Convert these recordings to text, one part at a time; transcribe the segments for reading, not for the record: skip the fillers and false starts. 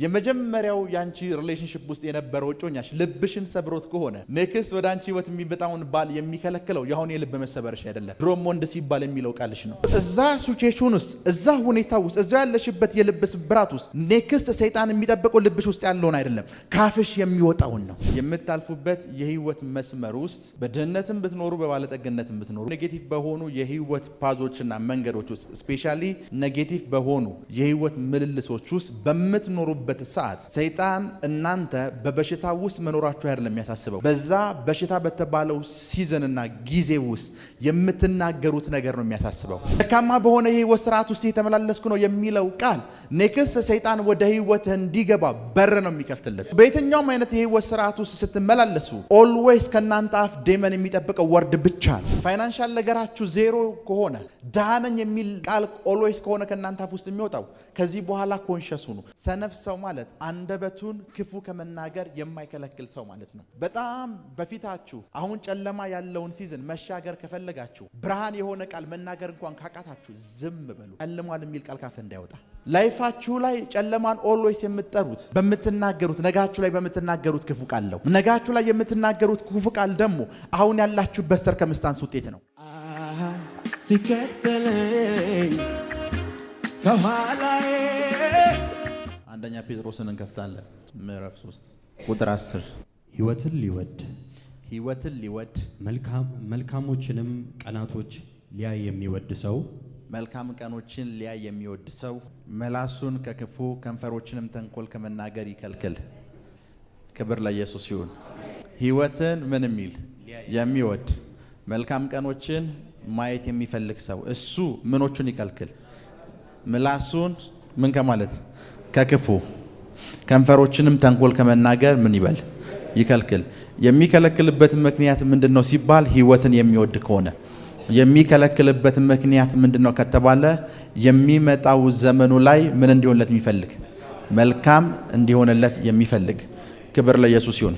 የመጀመሪያው ያንቺ ሪሌሽንሺፕ ውስጥ የነበረው ጮኛሽ ልብሽን ሰብሮት ከሆነ ኔክስት ወደ አንቺ ህይወት የሚመጣውን ባል የሚከለክለው ያሁን የልብ መሰበርሽ አይደለም ድሮም ወንድ ሲባል የሚለው ቃልሽ ነው እዛ ሲቹዌሽን ውስጥ እዛ ሁኔታ ውስጥ እዛ ያለሽበት የልብ ስብራት ውስጥ ኔክስት ሰይጣን የሚጠብቀው ልብሽ ውስጥ ያለውን አይደለም ካፍሽ የሚወጣውን ነው የምታልፉበት የህይወት መስመር ውስጥ በድህነትም ብትኖሩ በባለጠግነትም ብትኖሩ ኔጌቲቭ በሆኑ የህይወት ፓዞችና መንገዶች ውስጥ ስፔሻሊ ኔጌቲቭ በሆኑ የህይወት ምልልሶች ውስጥ በምትኖሩበት ሰዓት ሰይጣን እናንተ በበሽታ ውስጥ መኖራችሁ አይደለም የሚያሳስበው በዛ በሽታ በተባለው ሲዝንና ጊዜ ውስጥ የምትናገሩት ነገር ነው የሚያሳስበው ደካማ በሆነ የህይወት ስርዓት ውስጥ የተመላለስኩ ነው የሚለው ቃል ኔክስት ሰይጣን ወደ ህይወት እንዲገባ በር ነው የሚከፍትለት በየትኛውም አይነት የህይወት ስርዓት ውስጥ ስትመላለሱ ኦልዌይስ ከናንተ አፍ ዴመን የሚጠብቀው ወርድ ብቻ ነው ፋይናንሻል ነገራችሁ ዜሮ ከሆነ ዳነኝ የሚል ቃል ኦልዌይስ ከሆነ ከናንተ አፍ ውስጥ የሚወጣው ከዚህ በኋላ ኮንሸስ ሁኑ ሰነፍ ሰው ማለት አንደበቱን ክፉ ከመናገር የማይከለክል ሰው ማለት ነው በጣም በፊታችሁ አሁን ጨለማ ያለውን ሲዝን መሻገር ከፈለጋችሁ ብርሃን የሆነ ቃል መናገር እንኳን ካቃታችሁ ዝም በሉ ጨልሟል የሚል ቃል ካፍ እንዳይወጣ ላይፋችሁ ላይ ጨለማን ኦልዌይስ የምትጠሩት በምትናገሩት ነጋችሁ ላይ በምትናገሩት ክፉ ቃል ነው ነጋችሁ ላይ የምትናገሩት ክፉ ቃል ደግሞ አሁን ያላችሁበት ሰርከምስታንስ ውጤት ነው ሲከተለኝ ከኋላዬ አንደኛ ጴጥሮስን እንከፍታለን ምዕራፍ 3 ቁጥር 10 ህይወትን ሊወድ መልካሞችንም ቀናቶች ሊያይ የሚወድ ሰው መልካም ቀኖችን ሊያይ የሚወድ ሰው መላሱን ከክፉ ከንፈሮችንም ተንኮል ከመናገር ይከልክል ክብር ለኢየሱስ ይሁን ህይወትን ምን የሚል የሚወድ መልካም ቀኖችን ማየት የሚፈልግ ሰው እሱ ምኖቹን ይከልክል ምላሱን ምን ከማለት ከክፉ ከንፈሮችንም ተንኮል ከመናገር ምን ይበል ይከልክል የሚከለክልበት ምክንያት ምንድነው ሲባል ህይወትን የሚወድ ከሆነ የሚከለክልበት ምክንያት ምንድነው ከተባለ የሚመጣው ዘመኑ ላይ ምን እንዲሆንለት የሚፈልግ መልካም እንዲሆንለት የሚፈልግ ክብር ለኢየሱስ ይሁን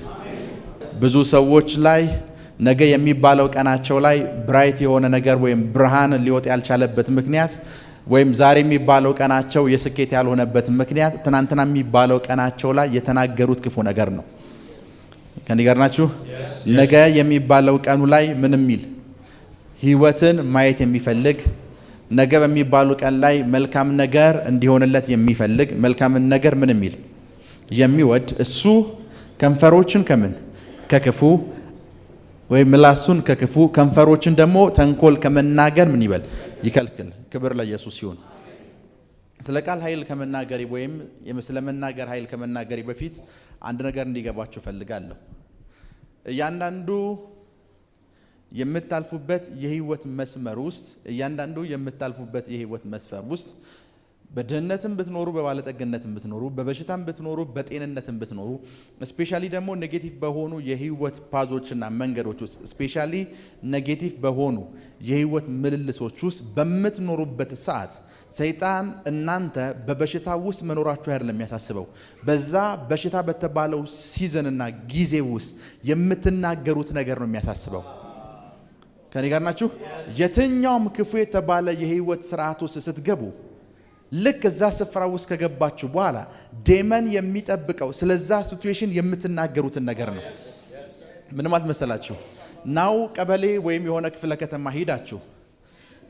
ብዙ ሰዎች ላይ ነገ የሚባለው ቀናቸው ላይ ብራይት የሆነ ነገር ወይም ብርሃን ሊወጣ ያልቻለበት ምክንያት ወይም ዛሬ የሚባለው ቀናቸው የስኬት ያልሆነበት ምክንያት ትናንትና የሚባለው ቀናቸው ላይ የተናገሩት ክፉ ነገር ነው ከኔ ጋር ናችሁ ነገ የሚባለው ቀኑ ላይ ምን የሚል ህይወትን ማየት የሚፈልግ ነገ በሚባሉ ቀን ላይ መልካም ነገር እንዲሆንለት የሚፈልግ መልካም ነገር ምን የሚል የሚወድ እሱ ከንፈሮችን ከምን ከክፉ ወይ ምላሱን ከክፉ ከንፈሮችን ደግሞ ተንኮል ከመናገር ምን ይበል ይከልክል ክብር ለኢየሱስ ይሁን ስለ ቃል ኃይል ከመናገሪ ወይም ስለ መናገር ኃይል ከመናገሪ በፊት አንድ ነገር እንዲገባችሁ ፈልጋለሁ እያንዳንዱ የምታልፉበት የህይወት መስመር ውስጥ እያንዳንዱ የምታልፉበት የህይወት መስመር ውስጥ በድህነትም ብትኖሩ በባለጠግነትም ብትኖሩ በበሽታም ብትኖሩ በጤንነትም ብትኖሩ ስፔሻሊ ደግሞ ኔጌቲቭ በሆኑ የህይወት ፓዞችና መንገዶች ውስጥ ስፔሻሊ ኔጌቲቭ በሆኑ የህይወት ምልልሶች ውስጥ በምትኖሩበት ሰዓት ሰይጣን እናንተ በበሽታ ውስጥ መኖራችሁ አይደለም የሚያሳስበው በዛ በሽታ በተባለው ሲዝንና ጊዜ ውስጥ የምትናገሩት ነገር ነው የሚያሳስበው ከኔ ጋር ናችሁ የትኛውም ክፉ የተባለ የህይወት ስርዓት ውስጥ ስትገቡ ልክ እዛ ስፍራ ውስጥ ከገባችሁ በኋላ ዴመን የሚጠብቀው ስለዛ ሲቹዌሽን የምትናገሩትን ነገር ነው ምን ማለት መሰላችሁ ናው ቀበሌ ወይም የሆነ ክፍለ ከተማ ሄዳችሁ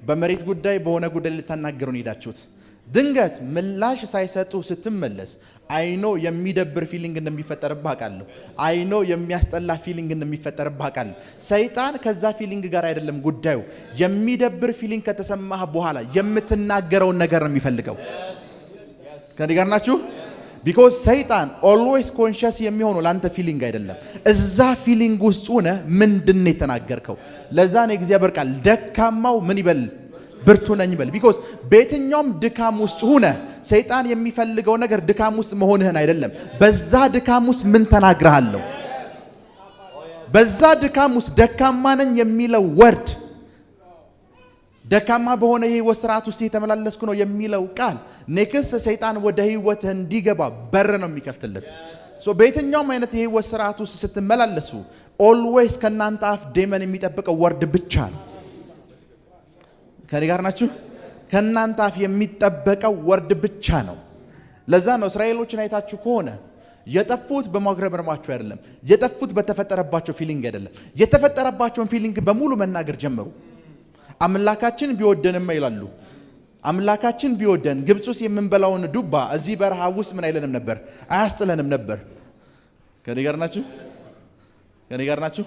በመሬት ጉዳይ በሆነ ጉዳይ ልታናገሩን ሄዳችሁት ድንገት ምላሽ ሳይሰጡ ስትመለስ አይኖ የሚደብር ፊሊንግ እንደሚፈጠርብህ አውቃለሁ አይኖ የሚያስጠላ ፊሊንግ እንደሚፈጠርብህ አውቃለሁ ሰይጣን ከዛ ፊሊንግ ጋር አይደለም ጉዳዩ የሚደብር ፊሊንግ ከተሰማህ በኋላ የምትናገረውን ነገር ነው የሚፈልገው ከኔ ጋር ናችሁ because ሰይጣን always conscious የሚሆነው ላንተ ፊሊንግ አይደለም እዛ ፊሊንግ ውስጥ ሆነ ምንድነው የተናገርከው ለዛ ነው እግዚአብሔር ቃል ደካማው ምን ይበል ብርቱ ነኝ ይበል because በየትኛውም ድካም ውስጥ ሆነ ሰይጣን የሚፈልገው ነገር ድካም ውስጥ መሆንህን አይደለም በዛ ድካም ውስጥ ምን ተናግረሃል በዛ ድካም ውስጥ ደካማ ነኝ የሚለው ወርድ ደካማ በሆነ የህይወት ስርዓት ውስጥ የተመላለስኩ ነው የሚለው ቃል ኔክስት ሰይጣን ወደ ህይወት እንዲገባ በር ነው የሚከፍትለት በየትኛውም አይነት የህይወት ስርዓት ውስጥ ስትመላለሱ ኦልዌይስ ከናንተ አፍ ዴመን የሚጠብቀው ወርድ ብቻ ነው ከኔ ጋር ናችሁ ከናንተ አፍ የሚጠበቀው ወርድ ብቻ ነው ለዛ ነው እስራኤሎችን አይታችሁ ከሆነ የጠፉት በማግረምረማቸው አይደለም፣ የጠፉት በተፈጠረባቸው ፊሊንግ አይደለም። የተፈጠረባቸውን ፊሊንግ በሙሉ መናገር ጀመሩ። አምላካችን ቢወደንማ ይላሉ። አምላካችን ቢወደን ግብጽ ውስጥ የምንበላውን ዱባ እዚህ በረሃ ውስጥ ምን አይለንም ነበር? አያስጥለንም ነበር። ከኔ ጋር ናችሁ?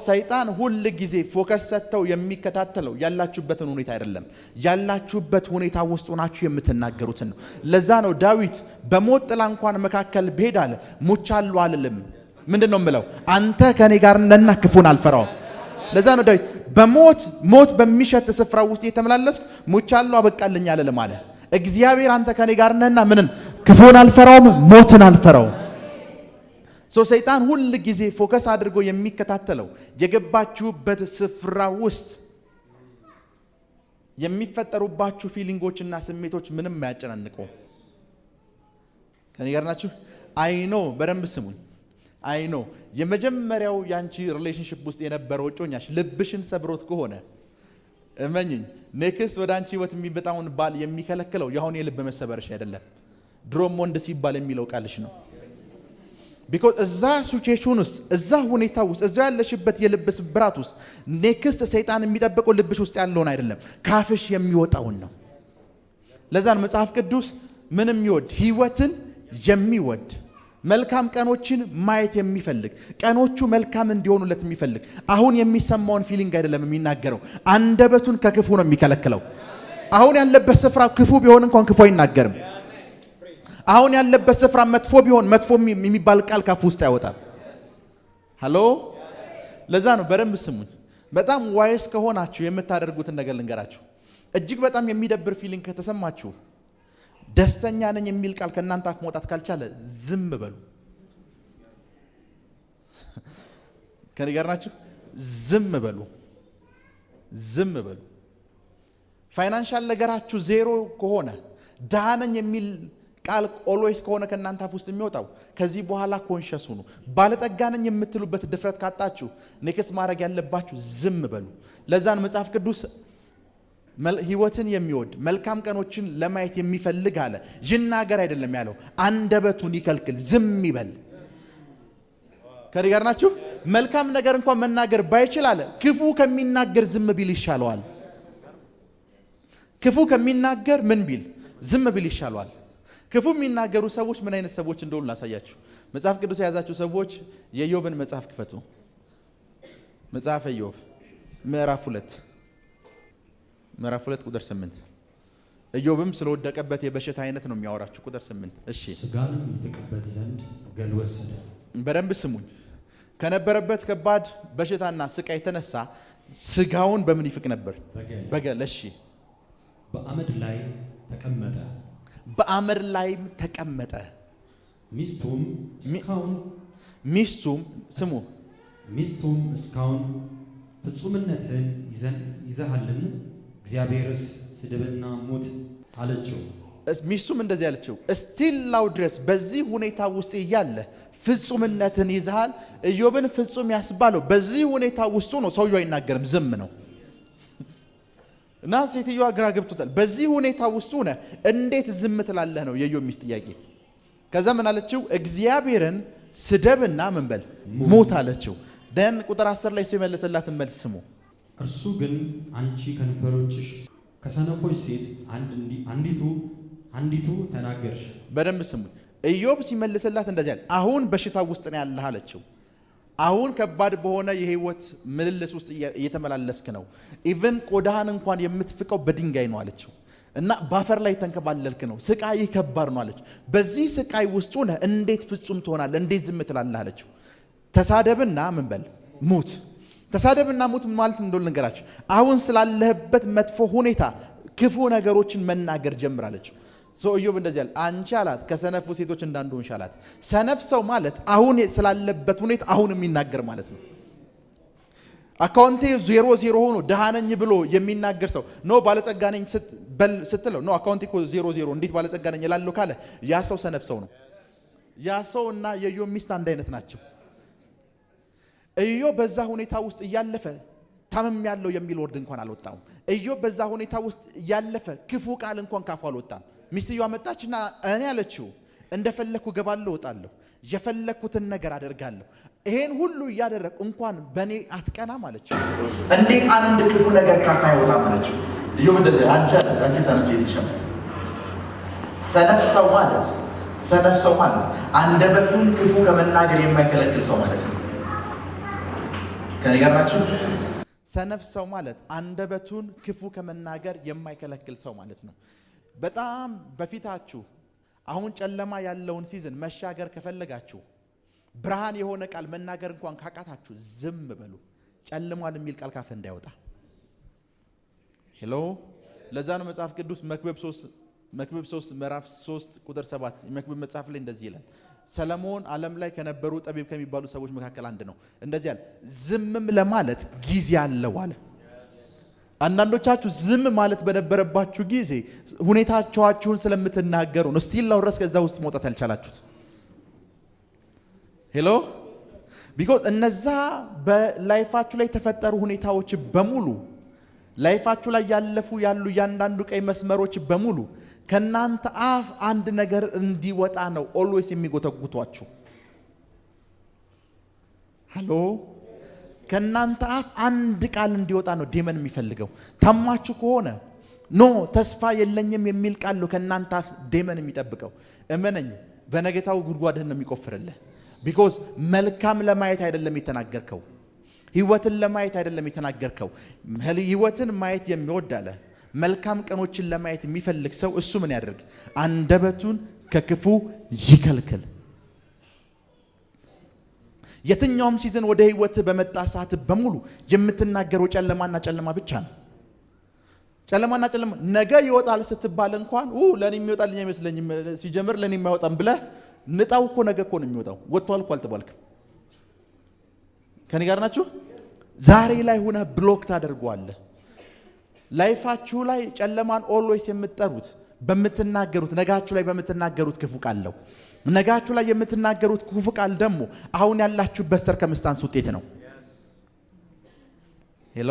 ሰይጣን ሁል ጊዜ ፎከስ ሰጥተው የሚከታተለው ያላችሁበትን ሁኔታ አይደለም፣ ያላችሁበት ሁኔታ ውስጥ ሆናችሁ የምትናገሩትን ነው። ለዛ ነው ዳዊት በሞት ጥላ እንኳን መካከል ብሄድ አለ ሙቻለሁ አልልም። ምንድነው የምለው? አንተ ከኔ ጋር ነህና ክፉን አልፈራውም። ለዛ ነው ዳዊት ሞት በሚሸት ስፍራ ውስጥ የተመላለስኩ ሙቻለሁ አበቃልኝ አልልም አለ። እግዚአብሔር አንተ ከኔ ጋር ነህና ምንን ክፉን አልፈራውም፣ ሞትን አልፈራውም። ሰይጣን ሁል ጊዜ ፎከስ አድርጎ የሚከታተለው የገባችሁበት ስፍራ ውስጥ የሚፈጠሩባችሁ ፊሊንጎችና ስሜቶች ምንም አያጨናንቁ። ከኔ ጋር ናችሁ? አይኖ በደንብ ስሙኝ። አይኖ የመጀመሪያው ያንቺ ሪሌሽንሺፕ ውስጥ የነበረው እጮኛሽ ልብሽን ሰብሮት ከሆነ እመኝኝ ኔክስት ወደ አንቺ ህይወት የሚመጣውን ባል የሚከለክለው ያሁን የልብ መሰበርሽ አይደለም፣ ድሮም ወንድ ሲባል የሚለው ቃልሽ ነው። ቢኮዝ እዛ ሲቹዌሽን ውስጥ እዛ ሁኔታ ውስጥ እዛ ያለሽበት የልብ ስብራት ውስጥ ኔክስት ሰይጣን የሚጠብቀው ልብሽ ውስጥ ያለውን አይደለም፣ ካፍሽ የሚወጣውን ነው። ለዛ ነው መጽሐፍ ቅዱስ ምንም ይወድ ህይወትን የሚወድ መልካም ቀኖችን ማየት የሚፈልግ ቀኖቹ መልካም እንዲሆኑለት የሚፈልግ አሁን የሚሰማውን ፊሊንግ አይደለም የሚናገረው፣ አንደበቱን ከክፉ ነው የሚከለክለው። አሁን ያለበት ስፍራ ክፉ ቢሆን እንኳን ክፉ አይናገርም። አሁን ያለበት ስፍራ መጥፎ ቢሆን መጥፎ የሚባል ቃል ካፉ ውስጥ አይወጣም። ሃሎ ለዛ ነው በደንብ ስሙኝ። በጣም ዋይስ ከሆናችሁ የምታደርጉትን ነገር ልንገራችሁ። እጅግ በጣም የሚደብር ፊሊንግ ከተሰማችሁ ደስተኛ ነኝ የሚል ቃል ከእናንተ አፍ መውጣት ካልቻለ ዝም በሉ። ከኔ ጋር ናችሁ? ዝም በሉ። ፋይናንሻል ነገራችሁ ዜሮ ከሆነ ድሃ ነኝ የሚል ቃል ኦልዌይስ ከሆነ ከእናንተ አፍ ውስጥ የሚወጣው ከዚህ በኋላ ኮንሸስ ሁኑ። ባለጠጋ ነኝ የምትሉበት ድፍረት ካጣችሁ ኔክስት ማድረግ ያለባችሁ ዝም በሉ። ለዛን መጽሐፍ ቅዱስ ህይወትን የሚወድ መልካም ቀኖችን ለማየት የሚፈልግ አለ ይናገር አይደለም ያለው፣ አንደበቱን ይከልክል፣ ዝም ይበል። ከኔ ጋር ናችሁ? መልካም ነገር እንኳን መናገር ባይችል አለ ክፉ ከሚናገር ዝም ቢል ይሻለዋል። ክፉ ከሚናገር ምን ቢል? ዝም ቢል ይሻለዋል። ክፉ የሚናገሩ ሰዎች ምን አይነት ሰዎች እንደሆኑ ላሳያችሁ። መጽሐፍ ቅዱስ የያዛችሁ ሰዎች የኢዮብን መጽሐፍ ክፈቱ። መጽሐፈ ኢዮብ ምዕራፍ 2 ቁጥር 8። ኢዮብም ስለወደቀበት የበሽታ አይነት ነው የሚያወራችሁ። ቁጥር 8 እሺ። ስጋንም ይፍቅበት ዘንድ ገል ወሰደ። በደንብ ስሙኝ። ከነበረበት ከባድ በሽታና ስቃይ የተነሳ ስጋውን በምን ይፍቅ ነበር? በገል። እሺ። በአመድ ላይ ተቀመጠ። በአመድ ላይም ተቀመጠ። ሚስቱም እስካሁን ፍጹምነትን ይዘሃልን? እግዚአብሔርስ ስድብና ሞት አለችው። ሚስቱም እንደዚህ አለችው፣ እስቲል ላው ድረስ በዚህ ሁኔታ ውስጥ እያለ ፍጹምነትን ይዘሃል። ኢዮብን ፍጹም ያስባለው በዚህ ሁኔታ ውስጥ ነው። ሰውየው አይናገርም፣ ዝም ነው። እና ሴትዮዋ ግራ ገብቶታል። በዚህ ሁኔታ ውስጥ ሆነ እንዴት ዝም ትላለህ ነው የኢዮብ ሚስት ጥያቄ። ከዛ ምን አለችው? እግዚአብሔርን ስደብና ምን በል ሞት አለችው። ደን ቁጥር 10 ላይ ሲመለሰላትን መልስ ስሙ። እርሱ ግን አንቺ ከንፈሮችሽ ከሰነፎች ሴት አንዲቱ ተናገርሽ። በደንብ ስሙ። ኢዮብ ሲመልስላት እንደዚህ አለ፣ አሁን በሽታ ውስጥ ነው ያለህ አለችው። አሁን ከባድ በሆነ የህይወት ምልልስ ውስጥ እየተመላለስክ ነው። ኢቭን ቆዳህን እንኳን የምትፍቀው በድንጋይ ነው አለችው። እና ባፈር ላይ ተንከባለልክ ነው። ስቃይ ከባድ ነው አለች። በዚህ ስቃይ ውስጥ ሆነ እንዴት ፍጹም ትሆናለህ? እንዴት ዝም ትላለህ አለችው። ተሳደብና ምን በል ሙት። ተሳደብና ሙት ማለት እንደሆነ ልንገራችሁ። አሁን ስላለህበት መጥፎ ሁኔታ ክፉ ነገሮችን መናገር ጀምራለች። ኢዮብ እንደዚህ አለ፣ አንቺ አላት ከሰነፉ ሴቶች እንዳንዱ ሆንሽ አላት። ሰነፍ ሰው ማለት አሁን ስላለበት ሁኔታ አሁን የሚናገር ማለት ነው። አካውንቴ 0 ሆኖ ደሃ ነኝ ብሎ የሚናገር ሰው ነው። ባለጸጋ ነኝ ስትለው ነው አካውንቴ 0 እንዴት ባለጸጋ ነኝ እላለሁ ካለ ያ ሰው ሰነፍ ሰው ነው። ያ ሰውና የኢዮብ ሚስት አንድ አይነት ናቸው። ኢዮብ በዛ ሁኔታ ውስጥ እያለፈ ታመም ያለው የሚል ወርድ እንኳን አልወጣም። ኢዮብ በዛ ሁኔታ ውስጥ እያለፈ ክፉ ቃል እንኳን ካፉ አልወጣም። ሚስትየዋ መጣችና እኔ አለችው እንደፈለኩ ገባለሁ ወጣለሁ የፈለኩትን ነገር አደርጋለሁ ይሄን ሁሉ ያደረክ እንኳን በኔ አትቀናም አለች እንዴት አንድ ክፉ ነገር ካፋ ይወጣ ማለት ልዩ እንደዚህ አንቺ ሰነፍ ይተሻል ሰነፍ ሰው ማለት አንደበቱን ክፉ ከመናገር የማይከለክል ሰው ማለት ነው ከኔ ጋር ናችሁ ሰነፍ ሰው ማለት አንደበቱን ክፉ ከመናገር የማይከለክል ሰው ማለት ነው በጣም በፊታችሁ አሁን ጨለማ ያለውን ሲዝን መሻገር ከፈለጋችሁ ብርሃን የሆነ ቃል መናገር እንኳን ካቃታችሁ ዝም በሉ ጨልሟል የሚል ቃል ካፍ እንዳይወጣ ሄሎ ለዛ ነው መጽሐፍ ቅዱስ መክብብ 3 ምዕራፍ 3 ቁጥር 7 የመክብብ መጽሐፍ ላይ እንደዚህ ይላል ሰለሞን ዓለም ላይ ከነበሩ ጠቢብ ከሚባሉ ሰዎች መካከል አንድ ነው እንደዚህ ያለ ዝምም ለማለት ጊዜ አለው አለ አንዳንዶቻችሁ ዝም ማለት በነበረባችሁ ጊዜ ሁኔታችሁን ስለምትናገሩ ነው ስቲል ላውረስ ከዛ ውስጥ መውጣት ያልቻላችሁት ሄሎ ቢኮዝ እነዛ በላይፋችሁ ላይ ተፈጠሩ ሁኔታዎች በሙሉ ላይፋችሁ ላይ ያሉ ያንዳንዱ ቀይ መስመሮች በሙሉ ከናንተ አፍ አንድ ነገር እንዲወጣ ነው ኦልዌይስ የሚጎተጉቷችሁ ሃሎ ከናንተ አፍ አንድ ቃል እንዲወጣ ነው ዲመን የሚፈልገው ታማችሁ ከሆነ ኖ ተስፋ የለኝም የሚል ቃል ነው ከናንተ አፍ ዲመን የሚጠብቀው እመነኝ በነገታው ጉድጓድህን ነው የሚቆፍርልህ ቢኮዝ መልካም ለማየት አይደለም የተናገርከው ህይወትን ለማየት አይደለም የተናገርከው ህይወትን ማየት የሚወድ አለ መልካም ቀኖችን ለማየት የሚፈልግ ሰው እሱ ምን ያደርግ አንደበቱን ከክፉ ይከልክል የትኛውም ሲዝን ወደ ህይወት በመጣ ሰዓት በሙሉ የምትናገረው ጨለማ ብቻ ነው ጨለማ ነገ ይወጣል ስትባል እንኳን ለኔ የሚወጣልኝ አይመስለኝም ሲጀምር ለኔ የማይወጣም ብለህ ንጣው እኮ ነገ እኮ ነው የሚወጣው ወጥቷል እኮ አልተባልክም ከኔ ጋር ናችሁ ዛሬ ላይ ሆነ ብሎክ ታደርጓለህ ላይፋችሁ ላይ ጨለማን ኦልዌይስ የምትጠሩት በመትናገሩት ነጋችሁ ላይ በመትናገሩት ክፉ ቃል ነው ነጋችሁ ላይ የምትናገሩት ክፉ ቃል ደግሞ አሁን ያላችሁበት ሰርከምስታንስ ውጤት ነው ሄሎ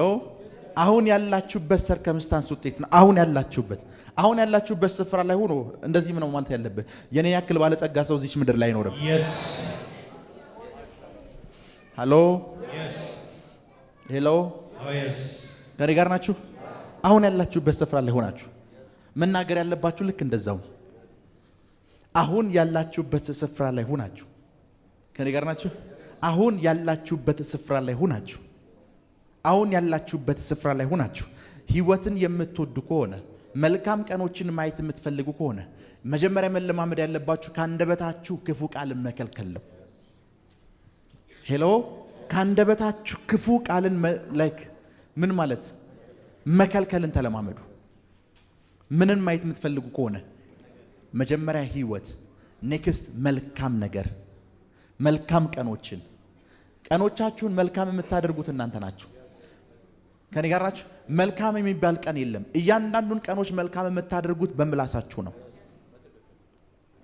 አሁን ያላችሁበት ሰርከምስታንስ ውጤት ነው አሁን ያላችሁበት ስፍራ ላይ ሆኖ እንደዚህ ነው ማለት ያለበት የኔ ያክል ባለጸጋ ሰው እዚህ ምድር ላይ አይኖርም ሃሎ ሄሎ ከኔ ጋር ናችሁ አሁን ያላችሁበት ስፍራ ላይ ሆናችሁ መናገር ያለባችሁ ልክ እንደዛው አሁን ያላችሁበት ስፍራ ላይ ሆናችሁ ከኔ ጋር ናችሁ አሁን ያላችሁበት ስፍራ ላይ ሆናችሁ ህይወትን የምትወዱ ከሆነ መልካም ቀኖችን ማየት የምትፈልጉ ከሆነ መጀመሪያ መለማመድ ያለባችሁ ካንደበታችሁ ክፉ ቃል መከልከል ነው ሄሎ ካንደበታችሁ ክፉ ቃልን ላይክ ምን ማለት መከልከልን ተለማመዱ ምንን ማየት የምትፈልጉ ከሆነ መጀመሪያ ህይወት ኔክስት መልካም ነገር መልካም ቀኖቻችሁን መልካም የምታደርጉት እናንተ ናችሁ ከኔ ጋር ናችሁ መልካም የሚባል ቀን የለም እያንዳንዱን ቀኖች መልካም የምታደርጉት በምላሳችሁ ነው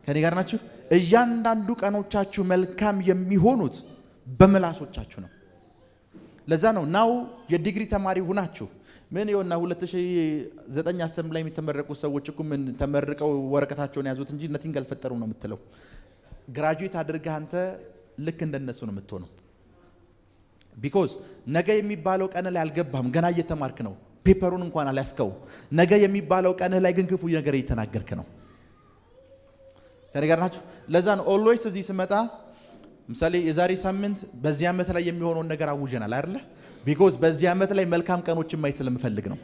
ከኔ ጋር ናችሁ እያንዳንዱ ቀኖቻችሁ መልካም የሚሆኑት በምላሶቻችሁ ነው ለዛ ነው ናው የዲግሪ ተማሪ ሆናችሁ ምን ይሆንና 2009 አሰም ላይ የሚተመረቁ ሰዎች እኮ ምን ተመርቀው ወረቀታቸውን ያዙት እንጂ ነቲንግ አልፈጠሩ ነው የምትለው ግራጁዌት አድርገህ አንተ ልክ እንደነሱ ነው የምትሆነው ቢኮዝ ነገ የሚባለው ቀን ላይ አልገባህም ገና እየተማርክ ነው ፔፐሩን እንኳን አልያዝከው ነገ የሚባለው ቀን ላይ ግን ክፉ ነገር እየተናገርክ ነው ከኔ ጋር ናችሁ ለዛ ነው ኦልዌይስ እዚህ ስመጣ ምሳሌ የዛሬ ሳምንት በዚህ ዓመት ላይ የሚሆነውን ነገር አውጀናል አይደለ ቢኮዝ በዚህ ዓመት ላይ መልካም ቀኖችን ማየት ስለምፈልግ ነው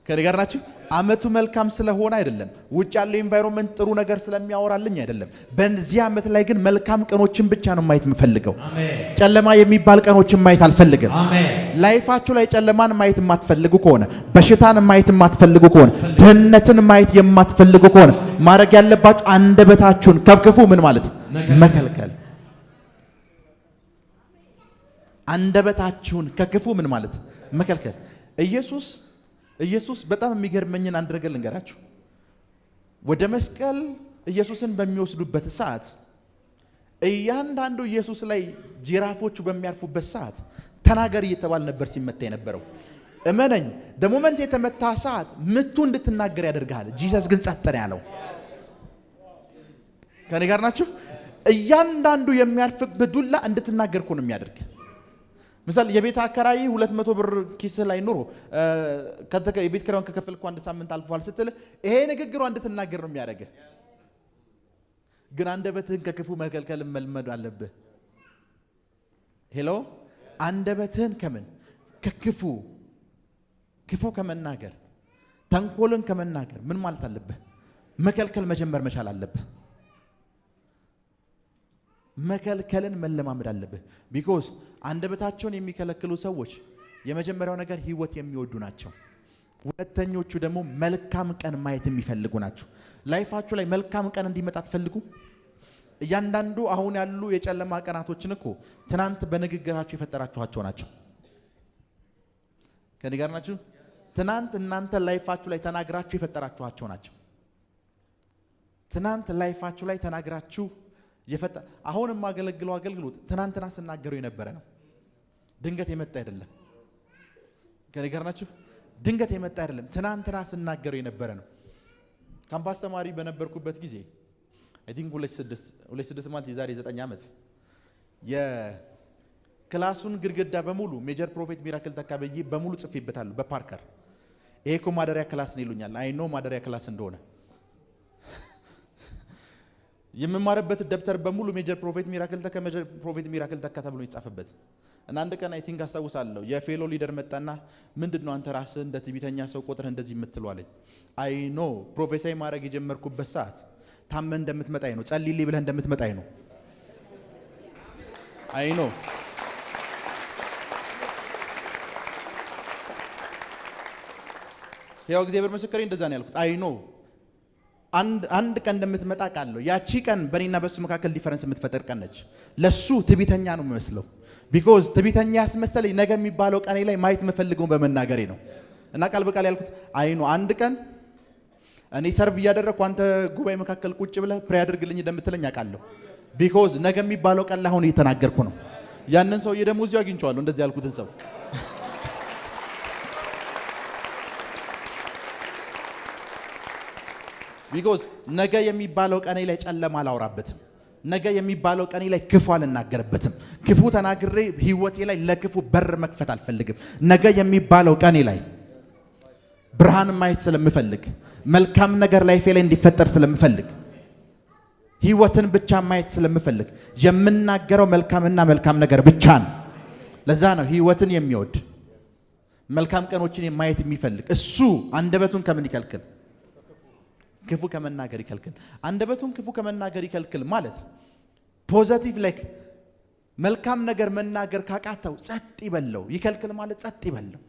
ከኔ ጋር ናችሁ ዓመቱ መልካም ስለሆነ አይደለም ውጭ ያለው ኤንቫይሮንመንት ጥሩ ነገር ስለሚያወራልኝ አይደለም በዚህ ዓመት ላይ ግን መልካም ቀኖችን ብቻ ነው ማየት የምፈልገው አሜን ጨለማ የሚባል ቀኖችን ማየት አልፈልግም አሜን ላይፋችሁ ላይ ጨለማን ማየት የማትፈልጉ ከሆነ በሽታን ማየት የማትፈልጉ ከሆነ ድህነትን ማየት የማትፈልጉ ከሆነ ማድረግ ያለባችሁ አንደበታችሁን ከክፉ ምን ማለት መከልከል አንደበታችሁን ከክፉ ምን ማለት መከልከል ኢየሱስ በጣም የሚገርመኝን አንድ ነገር ልንገራችሁ ወደ መስቀል ኢየሱስን በሚወስዱበት ሰዓት እያንዳንዱ ኢየሱስ ላይ ጅራፎቹ በሚያርፉበት ሰዓት ተናገር እየተባለ ነበር ሲመታ የነበረው እመነኝ ደሞመንት የተመታ ሰዓት ምቱ እንድትናገር ያደርጋል። ጂሰስ ግን ጸጥ ነው ያለው። ከኔ ጋር ናችሁ? እያንዳንዱ የሚያርፍበት ዱላ እንድትናገር እኮ ነው የሚያደርግ። ምሳሌ የቤት አከራይ 200 ብር ኪስ ላይ ኑሮ የቤት ኪራዩን ከከፈልኩ አንድ ሳምንት አልፏል ስትል ይሄ ንግግሯ እንድትናገር ነው የሚያደርግ። ግን አንደበትህን ከክፉ መከልከል መልመድ አለብህ። ሄሎ አንደበትህን ከምን ክፉ ከመናገር ተንኮልን ከመናገር ምን ማለት አለብህ? መከልከል መጀመር መቻል አለብህ። መከልከልን መለማመድ አለብህ። ቢኮዝ አንደበታቸውን የሚከለክሉ ሰዎች የመጀመሪያው ነገር ህይወት የሚወዱ ናቸው። ሁለተኞቹ ደግሞ መልካም ቀን ማየት የሚፈልጉ ናቸው። ላይፋችሁ ላይ መልካም ቀን እንዲመጣ ትፈልጉ? እያንዳንዱ አሁን ያሉ የጨለማ ቀናቶችን እኮ ትናንት በንግግራችሁ የፈጠራችኋቸው ናቸው። ከኔ ጋር ናችሁ? ትናንት እናንተ ላይፋችሁ ላይ ተናግራችሁ የፈጠራችኋቸው ናቸው። ትናንት ላይፋችሁ ላይ ተናግራችሁ አሁን የማገለግለው አገልግሎት ትናንትና ስናገሩ የነበረ ነው። ድንገት የመጣ አይደለም። ከኔ ጋር ናችሁ? ድንገት የመጣ አይደለም። ትናንትና ስናገሩ የነበረ ነው። ካምፓስ ተማሪ በነበርኩበት ጊዜ አይ ቲንክ 26 ማለት የዛሬ 9 ዓመት የክላሱን ግድግዳ በሙሉ ሜጀር ፕሮፌት ሚራክል ተካበይ በሙሉ ጽፌበታለሁ በፓርከር። ይሄ እኮ ማደሪያ ክላስ ነው ይሉኛል። አይ ኖ ማደሪያ ክላስ እንደሆነ የምማርበት ደብተር በሙሉ ሜጀር ፕሮፌት ሚራክል ተካ ተብሎ ይጻፈበት እና አንድ ቀን አይ ቲንክ አስታውሳለሁ የፌሎ ሊደር መጣና ምንድነው አንተ ራስህ እንደ ትዕቢተኛ ሰው ቆጥረህ እንደዚህ የምትለው አለኝ። አይ ኖ ፕሮፌሳይ ማድረግ የጀመርኩበት ሰዓት ታመ እንደምትመጣይ ነው፣ ጸልይልኝ ብለህ እንደምትመጣይ ነው። አይ ኖ ያው እግዚአብሔር ምስክሬ እንደዛ ነው ያልኩት። አይ ኖ አንድ ቀን እንደምትመጣ ቃለሁ። ያቺ ቀን በእኔና በሱ መካከል ዲፈረንስ የምትፈጠር ቀን ነች። ለሱ ትዕቢተኛ ነው የሚመስለው። ቢኮዝ ትዕቢተኛ ያስመሰለኝ ነገ የሚባለው ቀኔ ላይ ማየት የምፈልገውን በመናገሬ ነው። እና ቃል በቃል ያልኩት አይ ኖ አንድ ቀን እኔ ሰርቭ እያደረግኩ አንተ ጉባኤ መካከል ቁጭ ብለህ ፕሬ አድርግልኝ እንደምትለኝ አውቃለሁ። ቢኮዝ ነገ የሚባለው ቀን ላይ አሁን እየተናገርኩ ነው። ያንን ሰውዬ ደግሞ እዚሁ አግኝቼዋለሁ፣ እንደዚህ ያልኩትን ሰው። ቢኮዝ ነገ የሚባለው ቀኔ ላይ ጨለማ አላወራበትም። ነገ የሚባለው ቀኔ ላይ ክፉ አልናገርበትም። ክፉ ተናግሬ ህይወቴ ላይ ለክፉ በር መክፈት አልፈልግም። ነገ የሚባለው ቀኔ ላይ ብርሃን ማየት ስለምፈልግ፣ መልካም ነገር ላይፌ ላይ እንዲፈጠር ስለምፈልግ፣ ህይወትን ብቻ ማየት ስለምፈልግ የምናገረው መልካምና መልካም ነገር ብቻ ነው። ለዛ ነው ህይወትን የሚወድ መልካም ቀኖችን ማየት የሚፈልግ እሱ አንደበቱን ከምን ይከልክል? ክፉ ከመናገር ይከልክል። አንደበቱን ክፉ ከመናገር ይከልክል ማለት ፖዚቲቭ ላይክ መልካም ነገር መናገር ካቃተው ጸጥ ይበለው። ይከልክል ማለት ጸጥ ይበለው።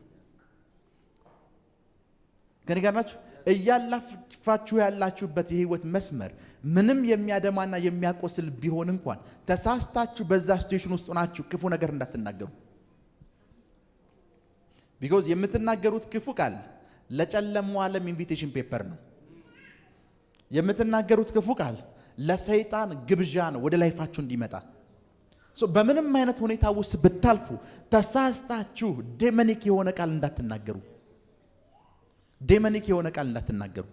ከኔ ጋር ናችሁ? እያላፋችሁ ያላችሁበት የህይወት መስመር ምንም የሚያደማና የሚያቆስል ቢሆን እንኳን ተሳስታችሁ በዛ ሲቹዌሽን ውስጥ ናችሁ ክፉ ነገር እንዳትናገሩ። ቢኮዝ የምትናገሩት ክፉ ቃል ለጨለማው ዓለም ኢንቪቴሽን ፔፐር ነው። የምትናገሩት ክፉ ቃል ለሰይጣን ግብዣ ነው ወደ ላይፋችሁ እንዲመጣ። በምንም አይነት ሁኔታ ውስጥ ብታልፉ ተሳስታችሁ ዴሞኒክ የሆነ ቃል እንዳትናገሩ። ዴሞኒክ የሆነ ቃል እንዳትናገሩ።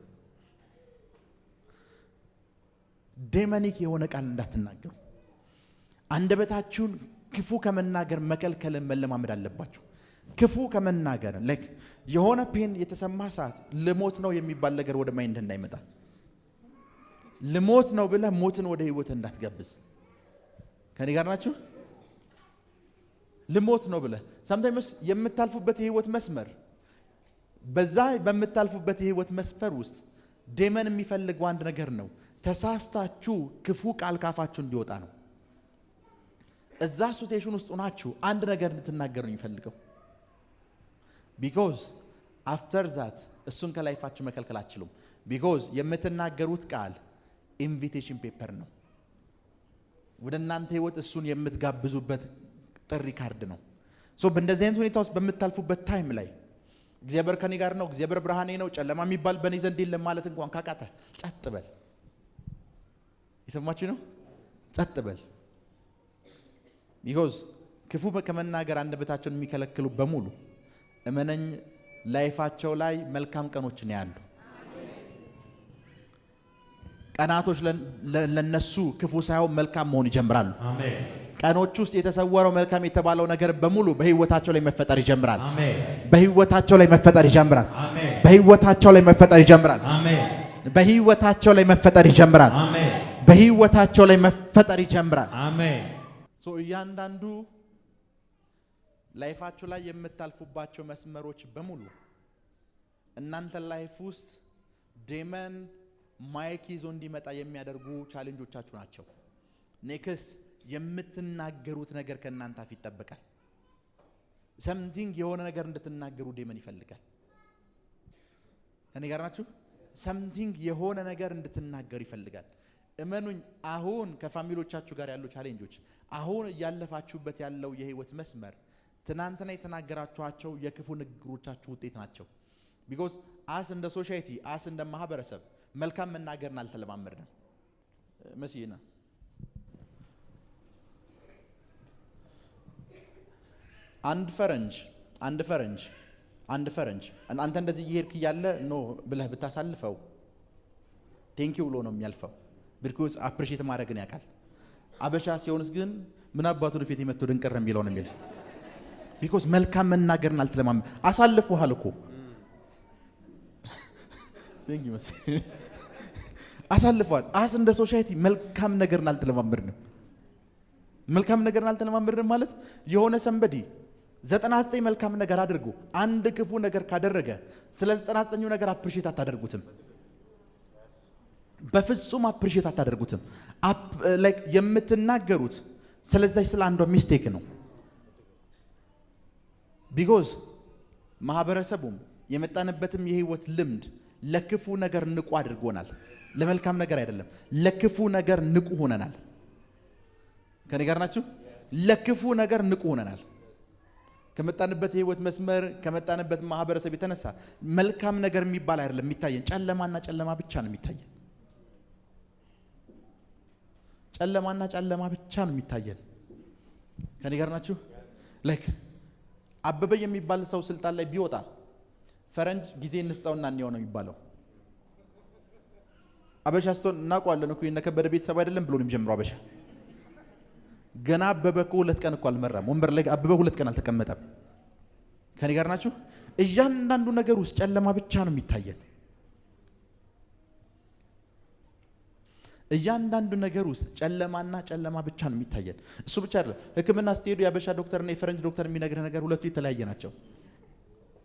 ዴሞኒክ የሆነ ቃል እንዳትናገሩ። አንደበታችሁን ክፉ ከመናገር መከልከልን መለማመድ አለባችሁ። ክፉ ከመናገር ላይክ የሆነ ፔን የተሰማ ሰዓት ልሞት ነው የሚባል ነገር ወደ ማይንድ እንዳይመጣ። ልሞት ነው ብለህ ሞትን ወደ ህይወት እንዳትጋብዝ። ከኔ ጋር ናችሁ? ልሞት ነው ብለህ sometimes የምታልፉበት የህይወት መስመር በዛ በምታልፉበት የህይወት መስፈር ውስጥ ዴመን የሚፈልገው አንድ ነገር ነው። ተሳስታችሁ ክፉ ቃል ካፋችሁ እንዲወጣ ነው። እዛ ሲቹዌሽን ውስጥ ሆናችሁ አንድ ነገር እንድትናገሩ የሚፈልገው ቢኮዝ አፍተር ዛት እሱን ከላይፋችሁ መከልከል አትችሉም። ቢኮዝ የምትናገሩት ቃል ኢንቪቴሽን ፔፐር ነው። ወደ እናንተ ህይወት እሱን የምትጋብዙበት ጥሪ ካርድ ነው። በእንደዚህ አይነት ሁኔታ ውስጥ በምታልፉበት ታይም ላይ እግዚአብሔር ከኔ ጋር ነው፣ እግዚአብሔር ብርሃኔ ነው፣ ጨለማ የሚባል በእኔ ዘንድ የለም ማለት እንኳን ካቃተ ጸጥ በል። ይሰማችሁ ነው? ጸጥ በል። ቢኮዝ ክፉ ከመናገር አንደበታቸውን የሚከለክሉ በሙሉ እመነኝ ላይፋቸው ላይ መልካም ቀኖችን ያሉ ቀናቶች ለነሱ ክፉ ሳይሆን መልካም መሆን ይጀምራሉ። አሜን። ቀኖች ውስጥ የተሰወረው መልካም የተባለው ነገር በሙሉ በህይወታቸው ላይ መፈጠር ይጀምራል። አሜን። በህይወታቸው ላይ መፈጠር ይጀምራል። አሜን። በህይወታቸው ላይ መፈጠር ይጀምራል። አሜን። በህይወታቸው ላይ መፈጠር ይጀምራል። አሜን። በህይወታቸው ላይ መፈጠር ይጀምራል። አሜን። እያንዳንዱ ላይፋችሁ ላይ የምታልፉባቸው መስመሮች በሙሉ እናንተ ላይፍ ውስጥ ዴመን ማይክ ይዞ እንዲመጣ የሚያደርጉ ቻሌንጆቻችሁ ናቸው። ኔክስት የምትናገሩት ነገር ከእናንተ አፍ ይጠበቃል። ሰምቲንግ የሆነ ነገር እንድትናገሩ ዴመን ይፈልጋል። ከኔ ጋር ናችሁ? ሰምቲንግ የሆነ ነገር እንድትናገሩ ይፈልጋል። እመኑኝ፣ አሁን ከፋሚሊዎቻችሁ ጋር ያሉ ቻሌንጆች፣ አሁን እያለፋችሁበት ያለው የህይወት መስመር ትናንትና የተናገራችኋቸው የክፉ ንግግሮቻችሁ ውጤት ናቸው። ቢኮዝ አስ እንደ ሶሳይቲ አስ እንደ ማህበረሰብ መልካም መናገርን አልተለማመድንም። መስይና አንድ ፈረንጅ አንተ እንደዚህ እየሄድክ እያለ ኖ ብለህ ብታሳልፈው ቴንኪው ብሎ ነው የሚያልፈው። ቢኮዝ አፕሪሺየት ማድረግን ያውቃል። አበሻ ሲሆንስ ግን ምን አባቱ ፊት የመቶ ድንቅር የሚለው ነው የሚል። ቢኮዝ መልካም መናገርን አልተለማመድ። አሳልፈዋል እኮ ቴንኪው መስ አሳልፈዋል። አስ እንደ ሶሳይቲ መልካም ነገርን አልተለማመድንም። መልካም ነገርን አልተለማመድንም ማለት የሆነ ሰንበዲ 99 መልካም ነገር አድርጎ አንድ ክፉ ነገር ካደረገ ስለ 99ኙ ነገር አፕሪሺየት አታደርጉትም። በፍጹም አፕሪሺየት አታደርጉትም። ላይክ የምትናገሩት ስለዚህ ስለ አንዷ ሚስቴክ ነው። ቢኮዝ ማህበረሰቡም የመጣንበትም የህይወት ልምድ ለክፉ ነገር ንቁ አድርጎናል። ለመልካም ነገር አይደለም፣ ለክፉ ነገር ንቁ ሆነናል። ከኔ ጋር ናችሁ? ለክፉ ነገር ንቁ ሆነናል። ከመጣንበት የህይወት መስመር ከመጣንበት ማህበረሰብ የተነሳ መልካም ነገር የሚባል አይደለም የሚታየን፣ ጨለማና ጨለማ ብቻ ነው የሚታየን። ጨለማና ጨለማ ብቻ ነው የሚታየን። ከኔ ጋር ናችሁ? ላይክ አበበ የሚባል ሰው ስልጣን ላይ ቢወጣ ፈረንጅ ጊዜ እንስጠውና እንየው ነው የሚባለው። አበሻ ስቶን እናውቀዋለን እኮ የነከበደ ቤተሰብ አይደለም ብሎ ነው የሚጀምረው አበሻ። ገና አበበ እኮ 2 ቀን እኮ አልመራም ወንበር ላይ አበበ 2 ቀን አልተቀመጠም። ከኔ ጋር ናችሁ? እያንዳንዱ ነገር ውስጥ ጨለማ ብቻ ነው የሚታየን። እያንዳንዱ ነገር ውስጥ ጨለማና ጨለማ ብቻ ነው የሚታየን። እሱ ብቻ አይደለም፣ ሕክምና ስትሄዱ የአበሻ ዶክተርና የፈረንጅ ዶክተር የሚነግርህ ነገር ሁለቱ የተለያየ ናቸው።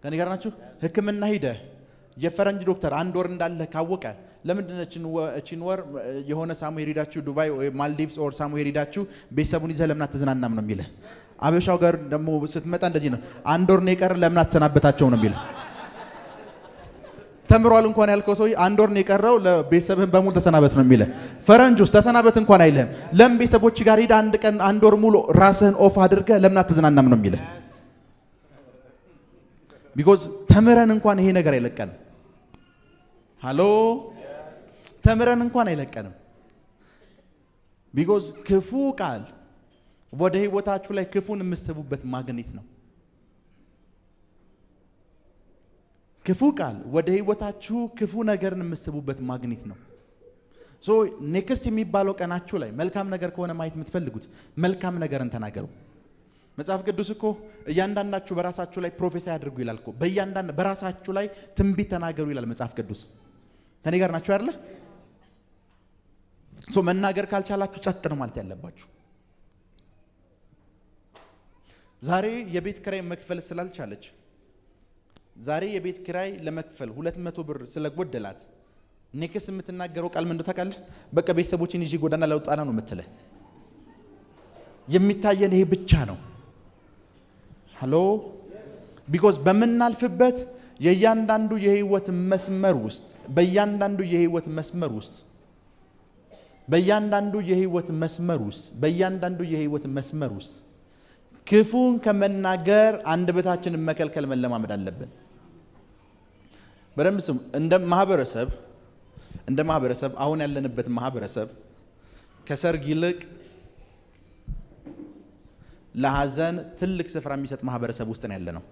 ከኔ ጋር ናችሁ? ሕክምና ሄደህ የፈረንጅ ዶክተር 1 ወር እንዳለ ካወቀ ለምንድን ነው እቺን ወር የሆነ ሳሙኤል ሄዳችሁ ዱባይ ወይ ማልዲቭስ ኦር ሳሙኤል ሄዳችሁ ቤተሰቡን ይዘህ ለምን አትዝናናም ነው የሚልህ። አበሻው ጋር ደግሞ ስትመጣ እንደዚህ ነው፣ 1 ወር ነው የቀረ ለምን አትሰናበታቸው ነው የሚልህ። ተምሯል እንኳን ያልከው ሰው 1 ወር ነው የቀረው ለቤተሰብህን በሙሉ ተሰናበት ነው የሚልህ። ፈረንጅ ውስጥ ተሰናበት እንኳን አይልህም። ለምን ቤተሰቦች ጋር ሄዳ 1 ቀን 1 ወር ሙሉ ራስህን ኦፍ አድርገህ ለምን አትዝናናም ነው የሚልህ። ቢኮዝ ተምረን እንኳን ይሄ ነገር አይለቀንም። ሃሎ ተምረን እንኳን አይለቀንም። ቢኮዝ ክፉ ቃል ወደ ህይወታችሁ ላይ ክፉን የምትስቡበት ማግኔት ነው። ክፉ ቃል ወደ ህይወታችሁ ክፉ ነገርን የምትስቡበት ማግኔት ነው። ሶ ኔክስት የሚባለው ቀናችሁ ላይ መልካም ነገር ከሆነ ማየት የምትፈልጉት መልካም ነገርን ተናገሩ። መጽሐፍ ቅዱስ እኮ እያንዳንዳችሁ በራሳችሁ ላይ ፕሮፌሳይ አድርጉ ይላል እኮ። በራሳችሁ ላይ ትንቢት ተናገሩ ይላል መጽሐፍ ቅዱስ። ከኔ ጋር ናችሁ አይደለ? ሶ መናገር ካልቻላችሁ ጸጥ ነው ማለት ያለባችሁ። ዛሬ የቤት ኪራይ መክፈል ስላልቻለች፣ ዛሬ የቤት ኪራይ ለመክፈል 200 ብር ስለጎደላት ኔክስት የምትናገረው ቃል ምን እንደታውቃለህ? በቃ ቤተሰቦችን ይዤ ጎዳና ለውጣና ነው የምትለው። የሚታየን ይሄ ብቻ ነው። ሃሎ ቢኮዝ በመናልፍበት የእያንዳንዱ የህይወት መስመር ውስጥ በእያንዳንዱ የህይወት መስመር ውስጥ ክፉን ከመናገር አንደበታችንን መከልከል መለማመድ አለብን። በደንብ ስሙ። እንደ ማህበረሰብ አሁን ያለንበት ማህበረሰብ ከሰርግ ይልቅ ለሐዘን ትልቅ ስፍራ የሚሰጥ ማህበረሰብ ውስጥ ነው ያለነው።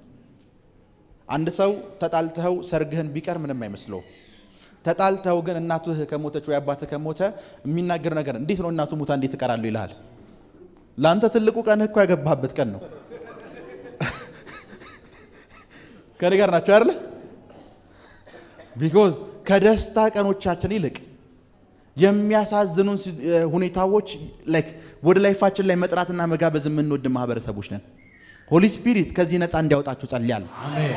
አንድ ሰው ተጣልተው ሰርግህን ቢቀር ምንም አይመስለው። ተጣልተው ግን እናትህ ከሞተች ወይ አባትህ ከሞተ የሚናገር ነገር እንዴት ነው እናቱ ሞታ እንዴት ትቀራሉ ይልሃል። ላንተ ትልቁ ቀን እኮ ያገባህበት ቀን ነው። ከኔ ጋር ናቸው አይደል? ቢኮዝ ከደስታ ቀኖቻችን ይልቅ የሚያሳዝኑን ሁኔታዎች ላይክ ወደ ላይፋችን ላይ መጥራትና መጋበዝ የምንወድ ማህበረሰቦች ነን። ሆሊ ስፒሪት ከዚህ ነፃ እንዲያወጣችሁ ጸልያለሁ። አሜን።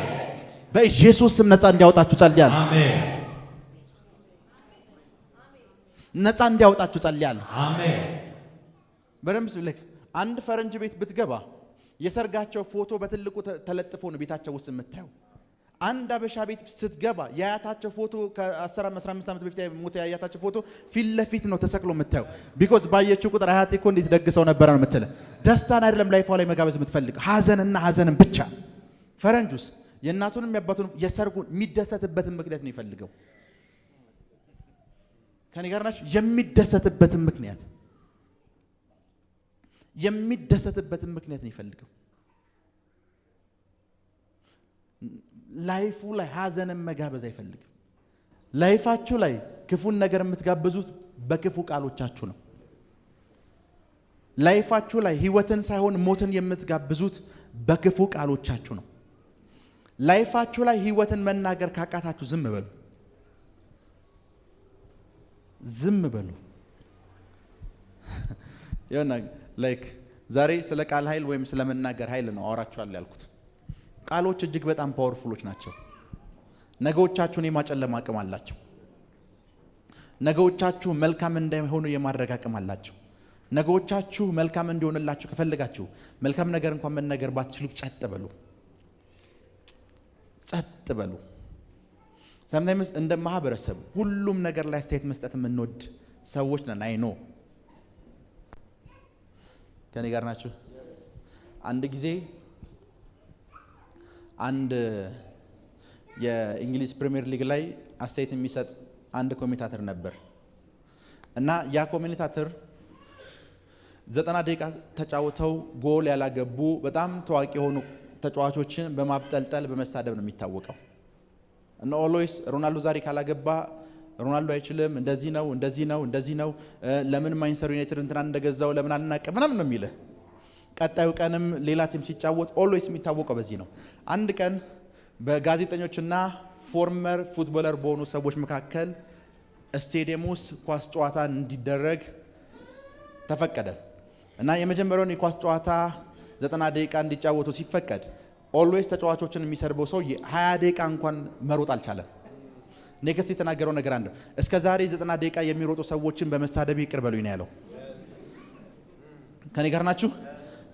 በኢየሱስ ስም ነፃ እንዲያወጣችሁ ጸልያለሁ። አሜን። ነፃ እንዲያወጣችሁ ጸልያለሁ። አሜን። በደምብ ልክ አንድ ፈረንጅ ቤት ብትገባ የሰርጋቸው ፎቶ በትልቁ ተለጥፎ ነው ቤታቸው ውስጥ የምታየው። አንድ አበሻ ቤት ስትገባ የአያታቸው ፎቶ ከ10 15 ዓመት በፊት ሞተ የአያታቸው ፎቶ ፊት ለፊት ነው ተሰቅሎ የምታየው። ቢኮዝ ባየችው ቁጥር አያቴ እኮ እንዴት ደግሰው ነበር ነው የምትለው። ደስታን አይደለም ላይፏ ላይ መጋበዝ የምትፈልግ ሐዘንና ሐዘንን ብቻ። ፈረንጁስ የእናቱንም ያባቱንም የሰርጉን የሚደሰትበትን ምክንያት ነው ይፈልገው። ከኔ ጋር ናችሁ? የሚደሰትበትን ምክንያት ነው ይፈልገው። ላይፉ ላይ ሐዘንን መጋበዝ አይፈልግም። ላይፋችሁ ላይ ክፉን ነገር የምትጋብዙት በክፉ ቃሎቻችሁ ነው። ላይፋችሁ ላይ ህይወትን ሳይሆን ሞትን የምትጋብዙት በክፉ ቃሎቻችሁ ነው። ላይፋችሁ ላይ ህይወትን መናገር ካቃታችሁ ዝም በሉ። ይኸውና ላይክ ዛሬ ስለ ቃል ኃይል ወይም ስለ መናገር ኃይል ነው አወራችኋለሁ ያልኩት። ቃሎች እጅግ በጣም ፓወርፉሎች ናቸው። ነገዎቻችሁን የማጨለም አቅም አላቸው። ነገዎቻችሁ መልካም እንዳይሆኑ የማድረግ አቅም አላቸው። ነገዎቻችሁ መልካም እንዲሆንላችሁ ከፈለጋችሁ መልካም ነገር እንኳን መናገር ባትችሉ ጸጥ በሉ። sometimes እንደ ማህበረሰብ ሁሉም ነገር ላይ አስተያየት መስጠት የምንወድ ሰዎች ነን። አይ ኖ ከኔ ጋር ናችሁ? አንድ ጊዜ አንድ የእንግሊዝ ፕሪሚየር ሊግ ላይ አስተያየት የሚሰጥ አንድ ኮሜንታተር ነበር እና ያ ኮሜንታተር 90 ደቂቃ ተጫውተው ጎል ያላገቡ በጣም ታዋቂ የሆኑ ተጫዋቾችን በማብጠልጠል በመሳደብ ነው የሚታወቀው። እና ኦልዌይስ ሮናልዶ ዛሬ ካላገባ ሮናልዶ አይችልም፣ እንደዚህ ነው ለምን ማንቸስተር ዩናይትድ እንትና እንደገዛው ለምን አልናቀም ምናምን ነው የሚለው። ቀጣዩ ቀንም ሌላ ቲም ሲጫወት ኦልዌይስ የሚታወቀው በዚህ ነው። አንድ ቀን በጋዜጠኞችና ፎርመር ፉትቦለር በሆኑ ሰዎች መካከል ስቴዲየም ውስጥ ኳስ ጨዋታ እንዲደረግ ተፈቀደ እና የመጀመሪያውን የኳስ ጨዋታ 90 ደቂቃ እንዲጫወቱ ሲፈቀድ ኦልዌይስ ተጫዋቾችን የሚሰርበው ሰው 20 ደቂቃ እንኳን መሮጥ አልቻለም። ኔክስት የተናገረው ነገር አንዱ እስከ ዛሬ 90 ደቂቃ የሚሮጡ ሰዎችን በመሳደብ ይቅር በሉኝ ነው ያለው። ከኔ ጋር ናችሁ?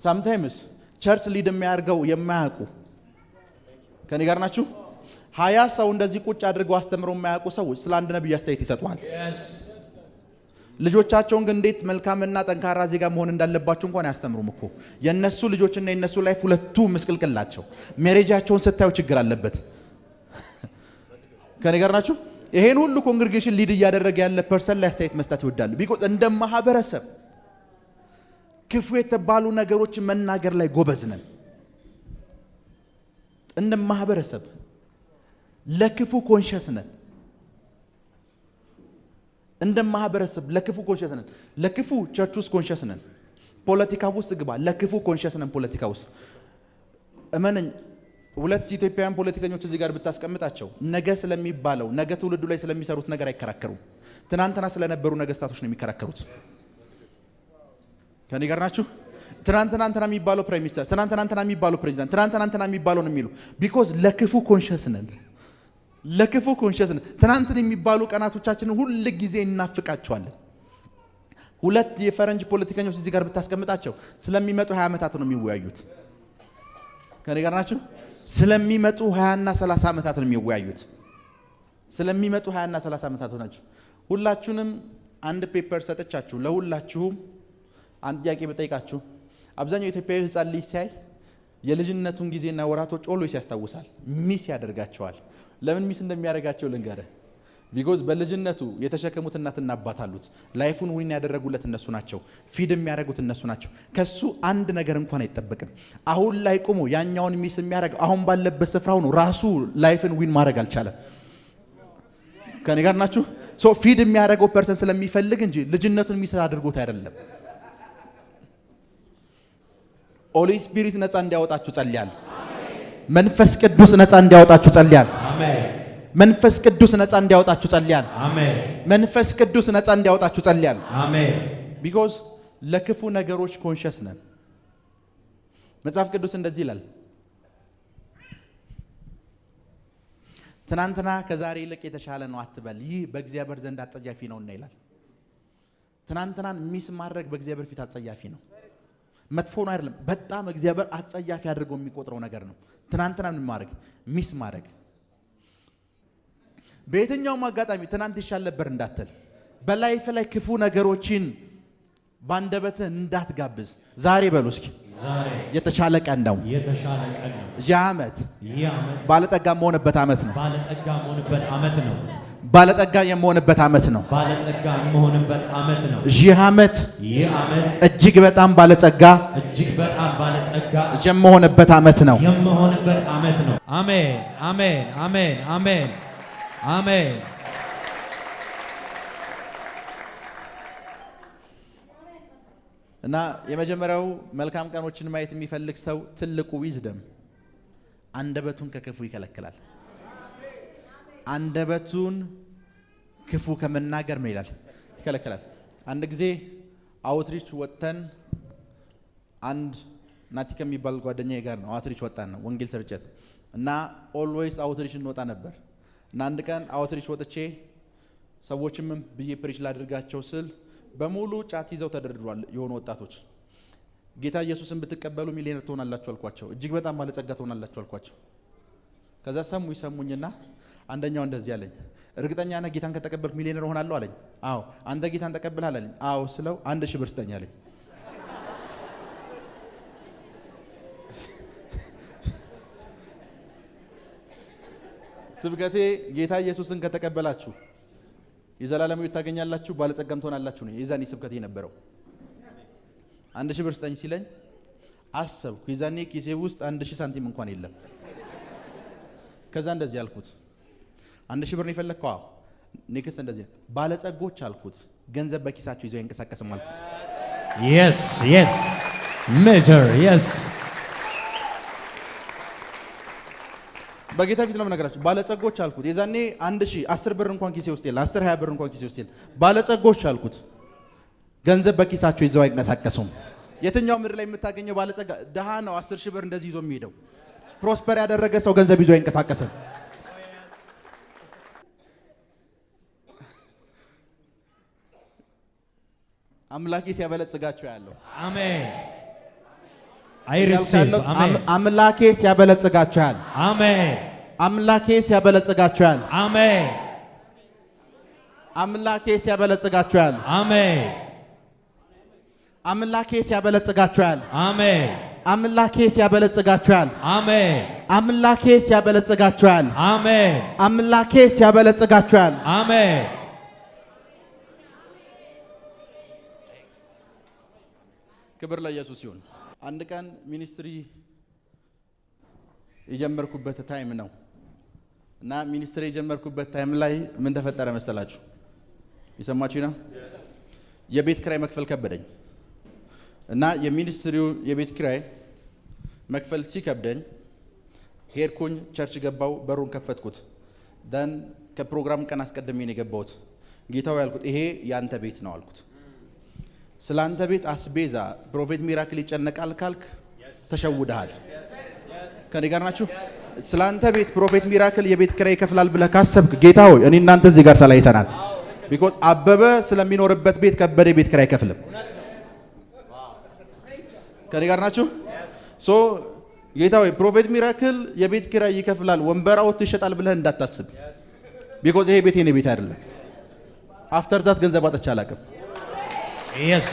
ሳምታይምስ ቸርች ሊድ የሚያርገው የማያውቁ ከኔ ጋር ናችሁ? 20 ሰው እንደዚህ ቁጭ አድርገው አስተምረው የማያውቁ ሰዎች ስለ አንድ ነብይ አስተያየት ይሰጡዋል። ልጆቻቸውን ግን እንዴት መልካምና ጠንካራ ዜጋ መሆን እንዳለባቸው እንኳን አያስተምሩም እኮ። የነሱ ልጆችና የነሱ ላይፍ ሁለቱ ምስቅልቅላቸው። ሜሬጃቸውን ስታዩ ችግር አለበት። ከኔ ጋር ናችሁ? ይሄን ሁሉ ኮንግሪጌሽን ሊድ እያደረገ ያለ ፐርሰን ላይ አስተያየት መስጠት ይወዳሉ። ቢኮዝ እንደ ማህበረሰብ ክፉ የተባሉ ነገሮች መናገር ላይ ጎበዝ ነን። እንደ ማህበረሰብ ለክፉ ኮንሸስ ነን። እንደ ማህበረሰብ ለክፉ ኮንሸስ ነን። ለክፉ ቸርች ውስጥ ኮንሸስ ነን። ፖለቲካ ውስጥ ግባ፣ ለክፉ ኮንሸስ ነን። ፖለቲካ ውስጥ እመነኝ፣ ሁለት ኢትዮጵያውያን ፖለቲከኞች እዚህ ጋር ብታስቀምጣቸው ነገ ስለሚባለው ነገ ትውልዱ ላይ ስለሚሰሩት ነገር አይከራከሩም። ትናንትና ስለነበሩ ነገስታቶች ነው የሚከራከሩት። ከኔ ጋር ናችሁ? ትናንትና የሚባለው ፕራይም ሚኒስተር፣ ትናንትና የሚባለው ፕሬዚዳንት፣ ትናንትና የሚባለው ነው የሚሉ ቢኮዝ ለክፉ ኮንሸስ ነን። ለክፉ ኮንሸስ ነን። ትናንትን የሚባሉ ቀናቶቻችንን ሁሉ ጊዜ እናፍቃቸዋለን። ሁለት የፈረንጅ ፖለቲከኞች እዚህ ጋር ብታስቀምጣቸው ስለሚመጡ 20 ዓመታት ነው የሚወያዩት። ከኔ ጋር ናችሁ? ስለሚመጡ 20 እና 30 ዓመታት ነው የሚወያዩት። ስለሚመጡ 20 እና 30 ዓመታት ናቸው። ሁላችሁንም አንድ ፔፐር ሰጥቻችሁ ለሁላችሁም አንድ ጥያቄ በጠይቃችሁ አብዛኛው ኢትዮጵያዊ ህፃን ልጅ ሲያይ የልጅነቱን ጊዜና ወራቶች ኦልዌይስ ያስታውሳል፣ ሚስ ያደርጋቸዋል። ለምን ሚስ እንደሚያደርጋቸው ልንገርህ። ቢኮዝ በልጅነቱ የተሸከሙት እናትና አባት አሉት። ላይፉን ዊን ያደረጉለት እነሱ ናቸው። ፊድ የሚያደርጉት እነሱ ናቸው። ከሱ አንድ ነገር እንኳን አይጠበቅም። አሁን ላይ ቆሞ ያኛውን ሚስ የሚያደርግ አሁን ባለበት ስፍራ ሆኖ ራሱ ላይፍን ዊን ማድረግ አልቻለም። ከኔ ጋር ናችሁ? ሶ ፊድ የሚያደርገው ፐርሰን ስለሚፈልግ እንጂ ልጅነቱን ሚስ አድርጎት አይደለም። ሆሊ ስፒሪት ነፃ እንዲያወጣችሁ ጸልያለሁ። መንፈስ ቅዱስ ነፃ እንዲያወጣችሁ ጸልያለሁ። አሜን። መንፈስ ቅዱስ ነፃ እንዲያወጣችሁ ጸልያለሁ። አሜን። መንፈስ ቅዱስ ነፃ እንዲያወጣችሁ ጸልያለሁ። አሜን። ቢኮዝ ለክፉ ነገሮች ኮንሸስ ነን። መጽሐፍ ቅዱስ እንደዚህ ይላል፣ ትናንትና ከዛሬ ይልቅ የተሻለ ነው አትበል፣ ይህ በእግዚአብሔር ዘንድ አጸያፊ ነውና ይላል። ትናንትናን ሚስ ማድረግ በእግዚአብሔር ፊት አጸያፊ ነው። መጥፎ ነው አይደለም፣ በጣም እግዚአብሔር አጸያፊ አድርጎ የሚቆጥረው ነገር ነው። ትናንትናን ማድረግ ሚስ ማድረግ በየትኛውም አጋጣሚ ትናንት ይሻል ነበር እንዳትል፣ በላይፍ ላይ ክፉ ነገሮችን ባንደበትህ እንዳትጋብዝ። ዛሬ በሉ እስኪ ዛሬ የተሻለ ቀን ነው። የተሻለ ቀን ነው። ይህ ዓመት ባለጠጋ የምሆንበት ዓመት ነው። ባለጠጋ የምሆንበት ዓመት ነው። ባለጠጋ የምሆንበት ዓመት ነው። ባለጠጋ የምሆንበት ዓመት ነው። ይህ ዓመት እጅግ በጣም ባለጸጋ የምሆንበት ዓመት ነው። የምሆንበት ዓመት ነው። አሜን አሜን አሜን አሜን አሜን። እና የመጀመሪያው መልካም ቀኖችን ማየት የሚፈልግ ሰው ትልቁ ዊዝደም አንደበቱን ከክፉ ይከለክላል። አንደበቱን ክፉ ከመናገር ምን ይላል? ይከለክላል። አንድ ጊዜ አውትሪች ወጥተን አንድ ናቲ ከሚባል ጓደኛዬ ጋር ነው አውትሪች ወጣን ነው ወንጌል ስርጭት እና ኦልዌይስ አውትሪች እንወጣ ነበር። እና አንድ ቀን አውትሪች ወጥቼ ሰዎችም ብዬ ፕሪች ላድርጋቸው ስል በሙሉ ጫት ይዘው ተደርድሯል የሆኑ ወጣቶች። ጌታ ኢየሱስን ብትቀበሉ ሚሊዮነር ትሆናላችሁ አልኳቸው። እጅግ በጣም ባለጸጋ ትሆናላችሁ አልኳቸው። ከዛ ሰሙኝና አንደኛው እንደዚህ አለኝ፣ እርግጠኛ ነህ ጌታን ከተቀበልኩ ሚሊዮነር እሆናለሁ አለኝ። አዎ። አንተ ጌታን ተቀብለሃል አለኝ። አዎ ስለው 1000 ብር ስጠኝ አለኝ። ስብከቴ ጌታ ኢየሱስን ከተቀበላችሁ የዘላለም ሕይወት ታገኛላችሁ፣ ባለጸጋም ትሆናላችሁ ነው የዛኔ ስብከቴ የነበረው። 1000 ብር ስጠኝ ሲለኝ አሰብኩ። የዛኔ ኪሴ ውስጥ 1000 ሳንቲም እንኳን የለም። ከዛ እንደዚህ አልኩት፣ 1000 ብር ነው የፈለግከው? አዎ። ኔክስት እንደዚህ ባለጸጎች አልኩት ገንዘብ በኪሳቸው ይዘው አይንቀሳቀስም አልኩት። yes yes major yes በጌታ ፊት ነው የምነግራችሁ። ባለጸጎች አልኩት የዛኔ 1000 ብር እንኳን ኪሴ ውስጥ የለም፣ 10 20 ብር እንኳን ኪሴ ውስጥ የለም። ባለጸጎች አልኩት ገንዘብ በኪሳቸው ይዘው አይንቀሳቀሱም። የትኛው ምድር ላይ የምታገኘው ባለጸጋ ደሃ ነው 10,000 ብር እንደዚህ ይዞ የሚሄደው። ፕሮስፐር ያደረገ ሰው ገንዘብ ይዞ አይንቀሳቀስም። አምላኬ ሲያበለጽጋቸው ያለው አሜን። አይርሰል አሜን። አምላኬ ሲያበለጽጋቸው ያለው አሜን። አምላኬ ሲያበለጽጋቸው ያለው አሜን። አምላኬ ሲያበለጽጋቸው ያለው አሜን። አምላኬ ሲያበለጽጋቸው ያለው አሜን። አምላኬ ሲያበለጽጋቸው ያለው አሜን። አምላኬ ሲያበለጽጋቸው ያለው አሜን። አምላኬ ሲያበለጽጋቸው ያለው አሜን። ክብር ለኢየሱስ ይሁን። አንድ ቀን ሚኒስትሪ የጀመርኩበት ታይም ነው እና ሚኒስትሪ የጀመርኩበት ታይም ላይ ምን ተፈጠረ መሰላችሁ? የሰማችሁ ነው። የቤት ኪራይ መክፈል ከበደኝ እና የሚኒስትሪው የቤት ኪራይ መክፈል ሲከብደኝ ሄድኩኝ፣ ቸርች ገባው፣ በሩን ከፈትኩት። ደን ከፕሮግራም ቀን አስቀድሜ ነው የገባሁት። ጌታው ያልኩት ይሄ ያንተ ቤት ነው አልኩት። ስላንተ ቤት አስቤዛ ፕሮፌት ሚራክል ይጨነቃል ካልክ ተሸውደሃል። ከኔ ጋር ናችሁ? ስላንተ ቤት ፕሮፌት ሚራክል የቤት ኪራይ ይከፍላል ብለህ ካሰብክ ጌታ ሆይ እኔ እናንተ እዚህ ጋር ተለያይተናል። ቢኮዝ አበበ ስለሚኖርበት ቤት ከበደ ቤት ኪራይ አይከፍልም። ከኔ ጋር ናችሁ? ሶ ጌታ ሆይ ፕሮፌት ሚራክል የቤት ኪራይ ይከፍላል ወንበራው ይሸጣል ብለህ እንዳታስብ። ቢኮዝ ይሄ ቤት የኔ ቤት አይደለም። አፍተር ዛት ገንዘብ አጥቼ አላውቅም። yes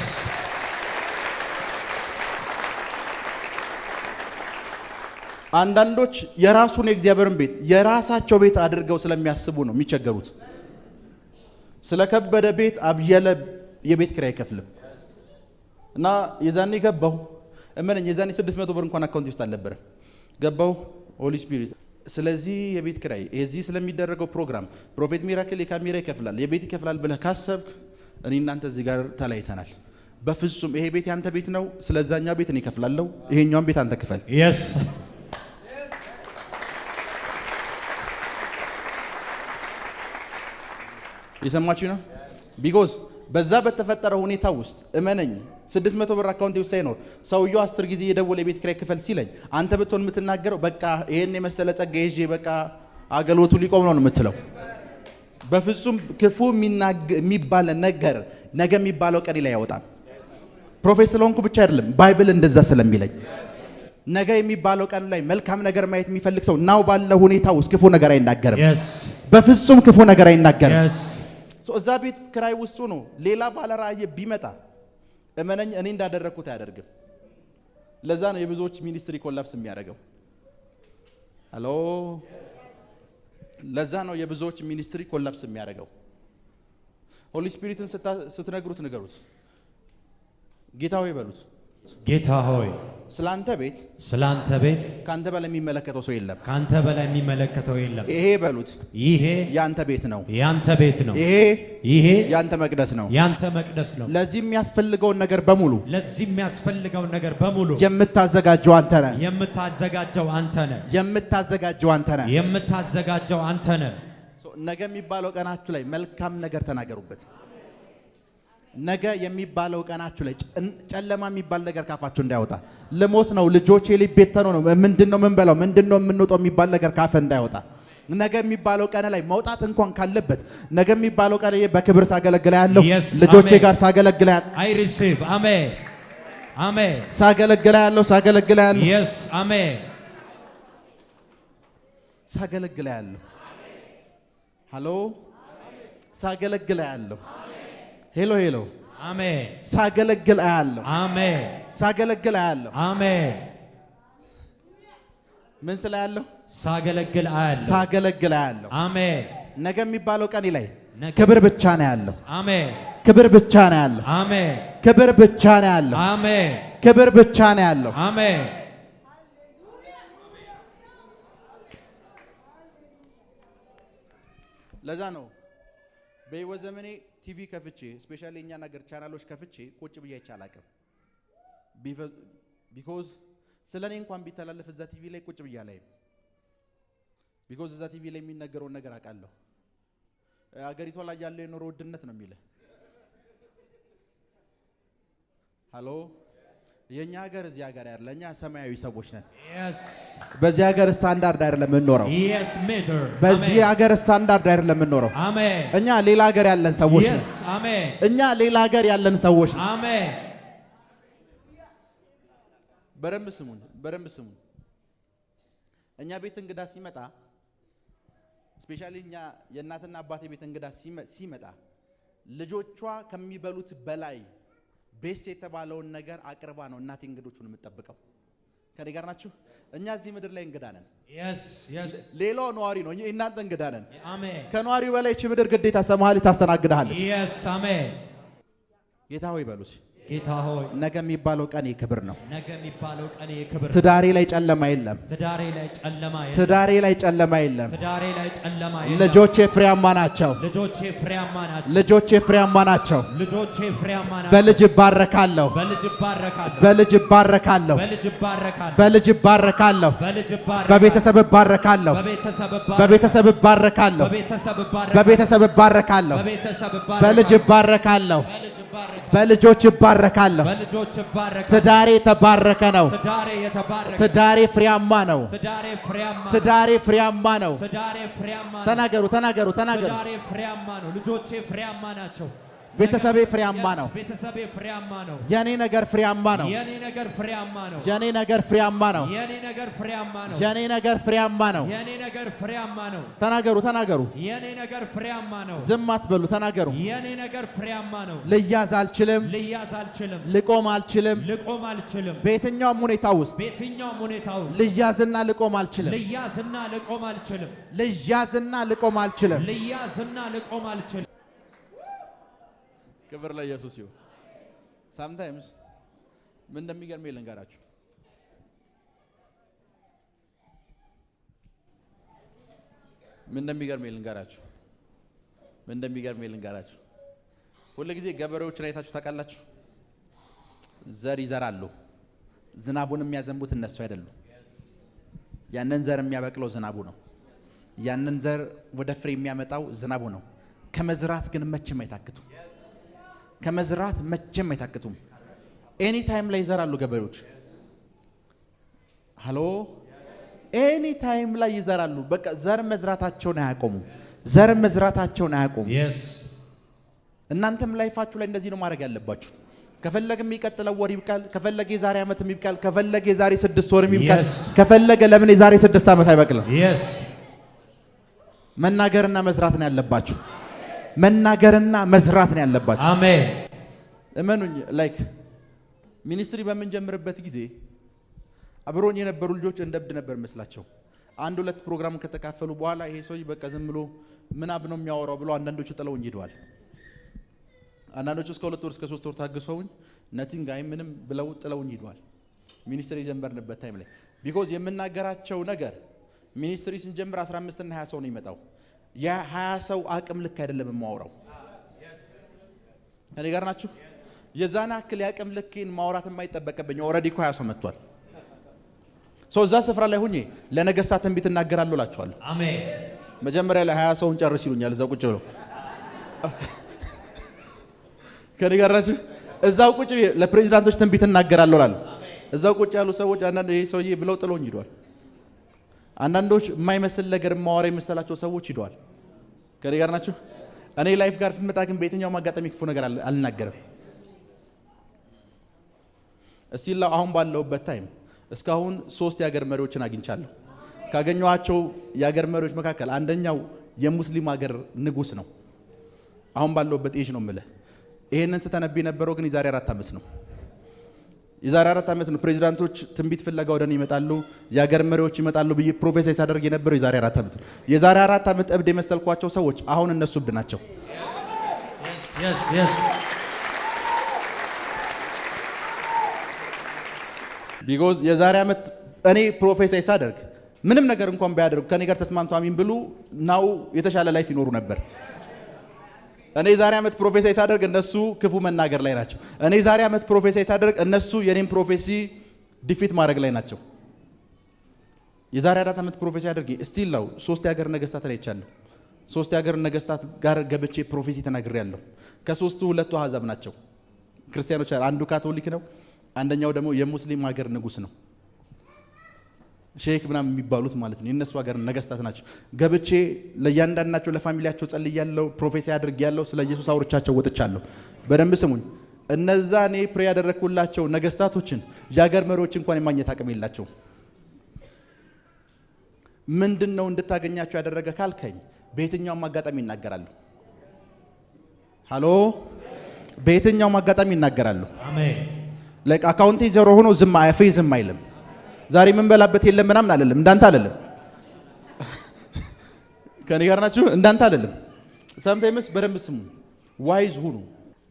አንዳንዶች የራሱን የእግዚአብሔርን ቤት የራሳቸው ቤት አድርገው ስለሚያስቡ ነው የሚቸገሩት። ስለከበደ ቤት አብየለ የቤት ኪራይ አይከፍልም እና የዛኔ ገባው እመነኝ የዛኔ 600 ብር እንኳን አካውንት ውስጥ አልነበረ ገባው ሆሊ ስፒሪት ስለዚህ የቤት ኪራይ እዚህ ስለሚደረገው ፕሮግራም ፕሮፌት ሚራክል የካሜራ ይከፍላል የቤት ይከፍላል ብለህ ካሰብክ እኔ እናንተ እዚህ ጋር ተለያይተናል በፍጹም ይሄ ቤት ያንተ ቤት ነው ስለዛኛው ቤት እኔ እከፍላለሁ ይሄኛውን ቤት አንተ ክፈል yes ይሰማችሁ ነው ቢኮዝ በዛ በተፈጠረው ሁኔታ ውስጥ እመነኝ 600 ብር አካውንት ውስጥ ሳይኖር ሰውየው 10 ጊዜ የደወለ የቤት ኪራይ ክፈል ሲለኝ አንተ ብትሆን የምትናገረው በቃ ይሄን የመሰለ ጸጋ ይዤ በቃ አገልግሎቱ ሊቆም ነው የምትለው በፍጹም ክፉ የሚባል ነገር ነገ የሚባለው ቀን ላይ ያወጣል ፕሮፌሰር ስለሆንኩ ብቻ አይደለም ባይብል እንደዛ ስለሚለኝ ነገ የሚባለው ቀን ላይ መልካም ነገር ማየት የሚፈልግ ሰው ናው ባለው ሁኔታ ውስጥ ክፉ ነገር አይናገርም በፍጹም ክፉ ነገር አይናገርም እዛ ቤት ኪራይ ውስጥ ነው ሌላ ባለ ራእይ ቢመጣ እመነኝ እኔ እንዳደረኩት አያደርግም ለዛ ነው የብዙዎች ሚኒስትሪ ኮላፕስ የሚያደርገው ሃሎ ለዛ ነው የብዙዎች ሚኒስትሪ ኮላፕስ የሚያደርገው ሆሊ ስፒሪትን ስትነግሩት ንገሩት ጌታ ሆይ በሉት ጌታ ሆይ ስላንተ ቤት ካንተ በላይ የሚመለከተው ሰው የለም ካንተ በላይ የሚመለከተው የለም ይሄ በሉት ይሄ ያንተ ቤት ነው ይሄ ያንተ መቅደስ ነው ለዚህ የሚያስፈልገውን ነገር በሙሉ የምታዘጋጀው አንተ ነህ ነገ የሚባለው ቀናችሁ ላይ መልካም ነገር ተናገሩበት ነገ የሚባለው ቀናችሁ ላይ ጨለማ የሚባል ነገር ካፋችሁ እንዳይወጣ ለሞት ነው ልጆቼ ሊቤተኑ ነው ምንድነው ምን በላው ምንድነው የምንወጣው የሚባል ነገር ካፈ እንዳይወጣ ነገ የሚባለው ቀን ላይ መውጣት እንኳን ካለበት ነገ የሚባለው ቀን ላይ በክብር ሳገለግል ያለው ልጆቼ ጋር ሳገለግል ያለው I receive amen amen ሳገለግል ያለው yes amen ሳገለግል ያለው ሃሎ ሳገለግል ያለው ሄሎ አሜን ሳገለግል አያለሁ አሜን ምን ስላያለሁ ሳገለግል አያለሁ አሜን ነገ የሚባለው ቀን ላይ ክብር ብቻ ነው ያለው አሜን ክብር ብቻ ነው ያለው አሜን ክብር ብቻ ነው ያለው አሜን ክብር ብቻ ነው ያለው አሜን ለዛ ነው በህይወት ዘመኔ ቲቪ ከፍቼ ስፔሻሊ እኛ ነገር ቻናሎች ከፍቼ ቁጭ ብዬ አይቻላቅም ቢኮዝ ስለኔ እንኳን ቢተላለፍ እዛ ቲቪ ላይ ቁጭ ብዬ አላይም ቢኮዝ እዛ ቲቪ ላይ የሚነገረው ነገር አውቃለሁ አገሪቷ ላይ ያለው የኑሮ ውድነት ነው የሚለው ሃሎ የኛ ሀገር እዚህ ሀገር ያለኛ ሰማያዊ ሰዎች ነን በዚህ ሀገር ስታንዳርድ አይደለም የምንኖረው በዚህ ሀገር ስታንዳርድ አይደለም የምንኖረው እኛ ሌላ ሀገር ያለን ሰዎች ነን እኛ ሌላ ሀገር ያለን ሰዎች ነን በደንብ ስሙን እኛ ቤት እንግዳ ሲመጣ ስፔሻሊ እኛ የእናትና አባቴ ቤት እንግዳ ሲመጣ ልጆቿ ከሚበሉት በላይ ቤስ የተባለውን ነገር አቅርባ ነው እናቴ እንግዶቹን የምትጠብቀው ከኔ ጋር ናችሁ እኛ እዚህ ምድር ላይ እንግዳ ነን ሌላው ነዋሪ ነው እናንተ እንግዳ ነን ከነዋሪው በላይ እቺ ምድር ግዴታ ሰማሃሊ ታስተናግዳለች ጌታ ሆይ በሉስ ጌታ ሆይ ነገ የሚባለው ቀን የክብር ነው ትዳሬ ላይ ጨለማ የለም ልጆቼ ፍሬያማ ናቸው በልጅ ባረካለሁ በቤተሰብ ባረካለሁ በልጅ ባረካለሁ በልጆች ባረካለሁ ትዳሬ ተባረከ ነው ትዳሬ ፍሬያማ ነው ተናገሩ ትዳሬ ፍሬያማ ነው ልጆቼ ፍሬያማ ናቸው ቤተሰቤ ፍሬያማ ነው የኔ ነገር ፍሬያማ ነው ተናገሩ ዝም አትበሉ ተናገሩ ልያዝ አልችልም ልቆም አልችልም በየትኛውም ሁኔታ ውስጥ ልያዝና ልቆም አልችልም ክብር ለኢየሱስ ይሁን። ሳምታይምስ ምን እንደሚገርም ልንገራችሁ። ምን እንደሚገርም ልንገራችሁ። ሁሉ ጊዜ ገበሬዎችን አይታችሁ ታውቃላችሁ? ዘር ይዘራሉ። ዝናቡን የሚያዘንቡት እነሱ አይደሉም። ያንን ዘር የሚያበቅለው ዝናቡ ነው። ያንን ዘር ወደ ፍሬ የሚያመጣው ዝናቡ ነው። ከመዝራት ግን መቼም አይታክቱም። ከመዝራት መቼም አይታክቱም። ኤኒ ታይም ላይ ይዘራሉ ገበሬዎች። ሃሎ ኤኒ ታይም ላይ ይዘራሉ። በቃ ዘር መዝራታቸውን አያቆሙ። ዘር መዝራታቸውን አያቆሙ። እናንተም ላይፋችሁ ላይ እንደዚህ ነው ማድረግ ያለባችሁ። ከፈለገ የሚቀጥለው ወር ይብቃል፣ ከፈለገ የዛሬ ዓመት ይብቃል፣ ከፈለገ የዛሬ 6 ወር ይብቃል፣ ከፈለገ ለምን የዛሬ 6 ዓመት አይበቅልም? መናገርና መዝራት ነው ያለባችሁ። መናገርና መዝራት ነው ያለባችሁ። አሜን። እመኑኝ። ላይክ ሚኒስትሪ በምንጀምርበት ጊዜ አብሮኝ የነበሩ ልጆች እንደብድ ነበር መስላቸው። አንድ ሁለት ፕሮግራም ከተካፈሉ በኋላ ይሄ ሰው በቃ ዝም ብሎ ምናብ ነው የሚያወራው ብሎ አንዳንዶቹ ጥለውኝ ሄደዋል። አንዳንዶቹ እስከ 2 ወር እስከ 3 ወር ታግሰውኝ ነቲንግ አይ ምንም ብለው ጥለውኝ ሄደዋል። ሚኒስትሪ የጀመርንበት ታይም ላይ ቢኮዝ የምናገራቸው ነገር ሚኒስትሪ ስንጀምር 15 እና 20 ሰው ነው ይመጣው። ያ20 ሰው አቅም ልክ አይደለም የማወራው። እኔ ጋር ናችሁ? የዛና አክል ያቅም ልክን ማውራት የማይጠበቅብኝ ኦሬዲ እኮ 20 ሰው መጥቷል። እዛ ስፍራ ላይ ሁኜ ለነገስታት ትንቢት እናገራለሁ እላችኋለሁ። አሜን። መጀመሪያ ላይ 20 ሰውን ጨርስ ይሉኛል እዛው ቁጭ ብለው። ከኔ ጋር ናችሁ? እዛው ቁጭ ለፕሬዝዳንቶች ትንቢት እናገራለሁ እላለሁ። እዛው ቁጭ ያሉ ሰዎች አንዳንድ ይሄ ሰውዬ ብለው ጥለውኝ ሄደዋል። አንዳንዶች የማይመስል ነገር ማወራ የመሰላቸው ሰዎች ሄደዋል። ከኔ ጋር ናችሁ? እኔ ላይፍ ጋር ፍመጣ ግን በየትኛውም አጋጣሚ ክፉ ነገር አልናገርም። እስቲ አሁን ባለውበት ታይም እስካሁን 3 የሀገር መሪዎችን አግኝቻለሁ። ካገኘኋቸው የሀገር መሪዎች መካከል አንደኛው የሙስሊም ሀገር ንጉስ ነው። አሁን ባለውበት ኤጅ ነው የምልህ። ይሄንን ስተነብይ የነበረው ግን የዛሬ 4 ዓመት ነው። የዛሬ 4 ዓመት ነው ፕሬዝዳንቶች ትንቢት ፍለጋ ወደኔ ይመጣሉ፣ የሀገር መሪዎች ይመጣሉ ብዬ ፕሮፌሰር ሳደርግ የነበረው የዛሬ 4 ዓመት ነው። የዛሬ 4 ዓመት እብድ የመሰልኳቸው ሰዎች አሁን እነሱ እብድ ናቸው። ቢኮዝ የዛሬ ዓመት እኔ ፕሮፌሰር ሳደርግ ምንም ነገር እንኳን ቢያደርጉ ከኔ ጋር ተስማምተው አሚን ብሉ ናው የተሻለ ላይፍ ይኖሩ ነበር። እኔ ዛሬ ዓመት ፕሮፌሰር ሳደርግ እነሱ ክፉ መናገር ላይ ናቸው። እኔ ዛሬ ዓመት ፕሮፌሰር ሳደርግ እነሱ የኔን ፕሮፌሲ ዲፊት ማድረግ ላይ ናቸው። የዛሬ 4 ዓመት ፕሮፌሰር ያደርግ ስቲል ነው 3 የሀገር ነገስታት ላይ ይቻለሁ። 3 የሀገር ነገስታት ጋር ገብቼ ፕሮፌሲ ተናግሬያለሁ። ከ3ቱ 2ቱ አሕዛብ ናቸው፣ ክርስቲያኖች። አንዱ ካቶሊክ ነው፣ አንደኛው ደግሞ የሙስሊም ሀገር ንጉስ ነው። ሼክ ምናምን የሚባሉት ማለት ነው። የነሱ ሀገር ነገስታት ናቸው። ገብቼ ለእያንዳንዳቸው ለፋሚሊያቸው ጸልያለሁ፣ ፕሮፌሲ አድርጌያለሁ፣ ስለ ኢየሱስ አውርቻቸው ወጥቻለሁ። በደንብ ስሙኝ። እነዛ እኔ ፕሬ ያደረኩላቸው ነገስታቶችን የሀገር መሪዎች እንኳን የማግኘት አቅም የላቸው። ምንድነው እንድታገኛቸው ያደረገ ካልከኝ በየትኛውም አጋጣሚ ይናገራሉ። ሃሎ፣ በየትኛውም አጋጣሚ ይናገራሉ። አሜን። ላይክ አካውንቴ ዜሮ ሆኖ ዝም አይልም። ዛሬ ምን በላበት የለም ምናምን አይደለም። እንዳንተ አይደለም። ከኔ ጋር ናችሁ? እንዳንተ አይደለም። ሰምታይምስ በደንብ ስሙ፣ ዋይዝ ሁኑ።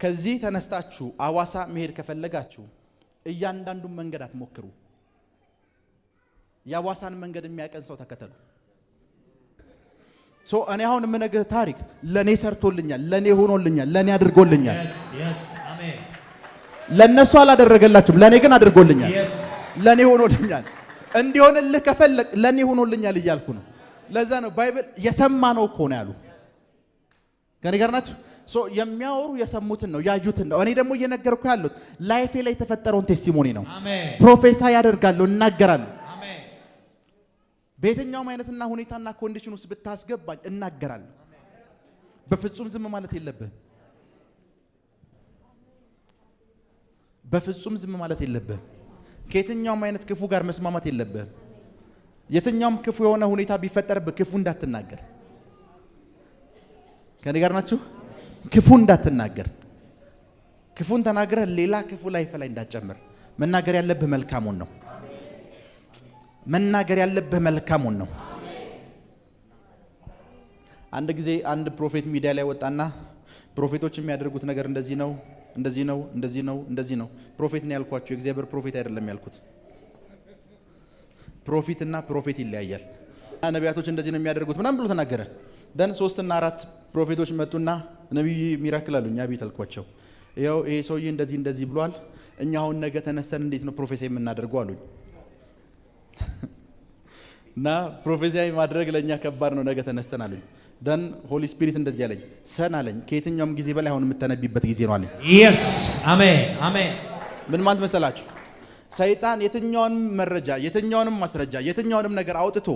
ከዚህ ተነስታችሁ አዋሳ መሄድ ከፈለጋችሁ እያንዳንዱን መንገድ አትሞክሩ። የአዋሳን መንገድ የሚያቀን ሰው ተከተሉ። እኔ አሁን የምነግርህ ታሪክ ለኔ ሰርቶልኛል፣ ለኔ ሆኖልኛል፣ ለኔ አድርጎልኛል። አሜን። ለነሱ አላደረገላችሁም፣ ለኔ ግን አድርጎልኛል። ለኔ ሆኖልኛል። እንዲሆንልህ ከፈለክ ለኔ ሆኖልኛል እያልኩ ነው። ለዛ ነው ባይብል የሰማነው እኮ ነው ያሉ። ከኔ ጋር ናችሁ? የሚያወሩ የሰሙትን ነው ያዩትን ነው። እኔ ደግሞ እየነገርኩ ያለሁት ላይፌ ላይ የተፈጠረውን ቴስቲሞኒ ነው። ፕሮፌሰር ያደርጋለሁ፣ እናገራለሁ። በየትኛውም አይነትና ሁኔታና ኮንዲሽን ውስጥ ብታስገባኝ እናገራለሁ። በፍጹም ዝም ማለት የለብህም። በፍጹም ዝም ማለት የለብህም። ከየትኛውም አይነት ክፉ ጋር መስማማት የለብህም። የትኛውም ክፉ የሆነ ሁኔታ ቢፈጠርብህ ክፉ እንዳትናገር። ከኔ ጋር ናችሁ? ክፉ እንዳትናገር። ክፉን ተናግረህ ሌላ ክፉ ላይፍ ላይ እንዳትጨምር። መናገር ያለብህ መልካሙን ነው። መናገር ያለብህ መልካሙን ነው። አንድ ጊዜ አንድ ፕሮፌት ሚዲያ ላይ ወጣና ፕሮፌቶች የሚያደርጉት ነገር እንደዚህ ነው እንደዚህ ነው እንደዚህ ነው እንደዚህ ነው። ፕሮፌት ነው ያልኳችሁ የእግዚአብሔር ፕሮፌት አይደለም ያልኩት። ፕሮፌት እና ፕሮፌት ይለያያል። ነቢያቶች እንደዚህ ነው የሚያደርጉት ምናምን ብሎ ተናገረ። ደን 3 እና 4 ፕሮፌቶች መጡና ነብይ ሚራክል አሉኝ። አቤት አልኳቸው። ይሄው ይሄ ሰውዬ እንደዚህ እንደዚህ ብሏል። እኛ አሁን ነገ ተነስተን እንዴት ነው ፕሮፌሳይ የምናደርገው አሉኝ። እና ፕሮፌሳይ ማድረግ ለኛ ከባድ ነው ነገ ተነስተን አሉኝ። ደን ሆሊ ስፒሪት እንደዚህ አለኝ፣ ሰን አለኝ ከየትኛውም ጊዜ በላይ አሁን የምትነቢበት ጊዜ ነው አለኝ። ኢየስ አሜን አሜን። ምን ማለት መሰላችሁ? ሰይጣን የትኛውንም መረጃ የትኛውንም ማስረጃ የትኛውንም ነገር አውጥቶ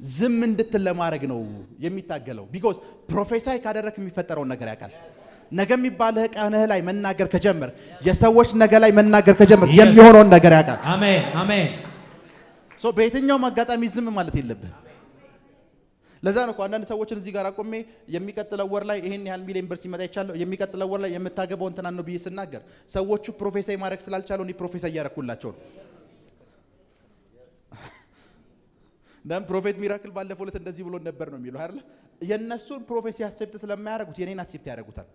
ዝም እንድትል ለማድረግ ነው የሚታገለው። ቢኮዝ ፕሮፌሳይ ካደረክ የሚፈጠረውን ነገር ያውቃል። ነገ የሚባልህ ቀንህ ላይ መናገር ከጀመር የሰዎች ነገ ላይ መናገር ከጀመር የሚሆነውን ነገር ያውቃል። አሜን አሜን። ሶ በየትኛውም አጋጣሚ ዝም ማለት የለብህ። ለዛ ነው አንዳንድ ሰዎችን እዚህ ጋር አቆሜ የሚቀጥለው ወር ላይ ይሄን ያህል ሚሊዮን ብር ሲመጣ ይቻላል የሚቀጥለው ወር ላይ የምታገባው እንትና ነው ብዬ ስናገር ሰዎቹ ፕሮፌሳይ ማድረግ ስላልቻሉ እኔ ፕሮፌሳይ እያረኩላቸው ነው። ደም ፕሮፌት ሚራክል ባለፈው ዕለት እንደዚህ ብሎ ነበር ነው የሚለው አይደል? የነሱን ፕሮፌሲ አክሴፕት ስለማያደርጉት የኔን አክሴፕት ያደርጉታል።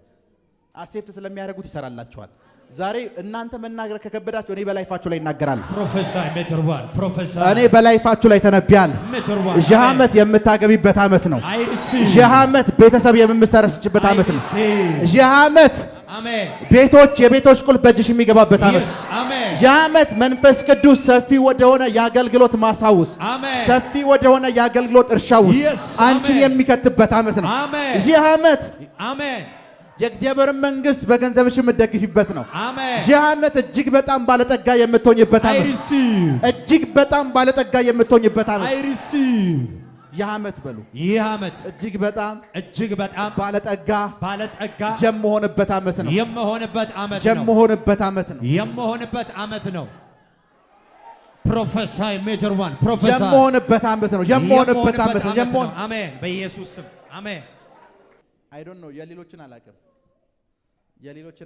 አክሴፕት ስለሚያደርጉት ይሰራላቸዋል። ዛሬ እናንተ መናገር ከከበዳችሁ እኔ በላይፋችሁ ላይ እናገራለሁ። ፕሮፌሳይ ሜትርዋል ፕሮፌሳይ እኔ በላይፋችሁ ላይ ተነብያለሁ። ሺህ ዓመት የምታገቢበት ዓመት ነው። ሺህ ዓመት ቤተሰብ የምትመሰርችበት ዓመት ነው። ሺህ ዓመት አሜን ቤቶች የቤቶች ቁልፍ በእጅሽ የሚገባበት ዓመት። ሺህ ዓመት መንፈስ ቅዱስ ሰፊ ወደሆነ የአገልግሎት ማሳውስ ሰፊ ወደሆነ የአገልግሎት እርሻውስ አንቺን የሚከትበት ዓመት ነው። ሺህ ዓመት አሜን የእግዚአብሔር መንግስት በገንዘብሽ የምትደግፊበት ነው። አሜን ሺህ ዓመት እጅግ በጣም ባለጠጋ የምትሆኝበት ዓመት። እጅግ በጣም ባለጠጋ የምትሆኝበት ዓመት። ይህ ዓመት በሉ ይህ ዓመት እጅግ በጣም ባለጠጋ የምሆንበት ዓመት ነው። የምሆንበት ዓመት ነው። የምሆንበት ዓመት ነው። ፕሮፌሳይ ሜጀር ዋን ፕሮፌሳይ የምሆንበት ዓመት ነው። የምሆንበት ዓመት ነው። አሜን በኢየሱስ ስም አሜን። አይ ዶንት ኖ የሌሎችን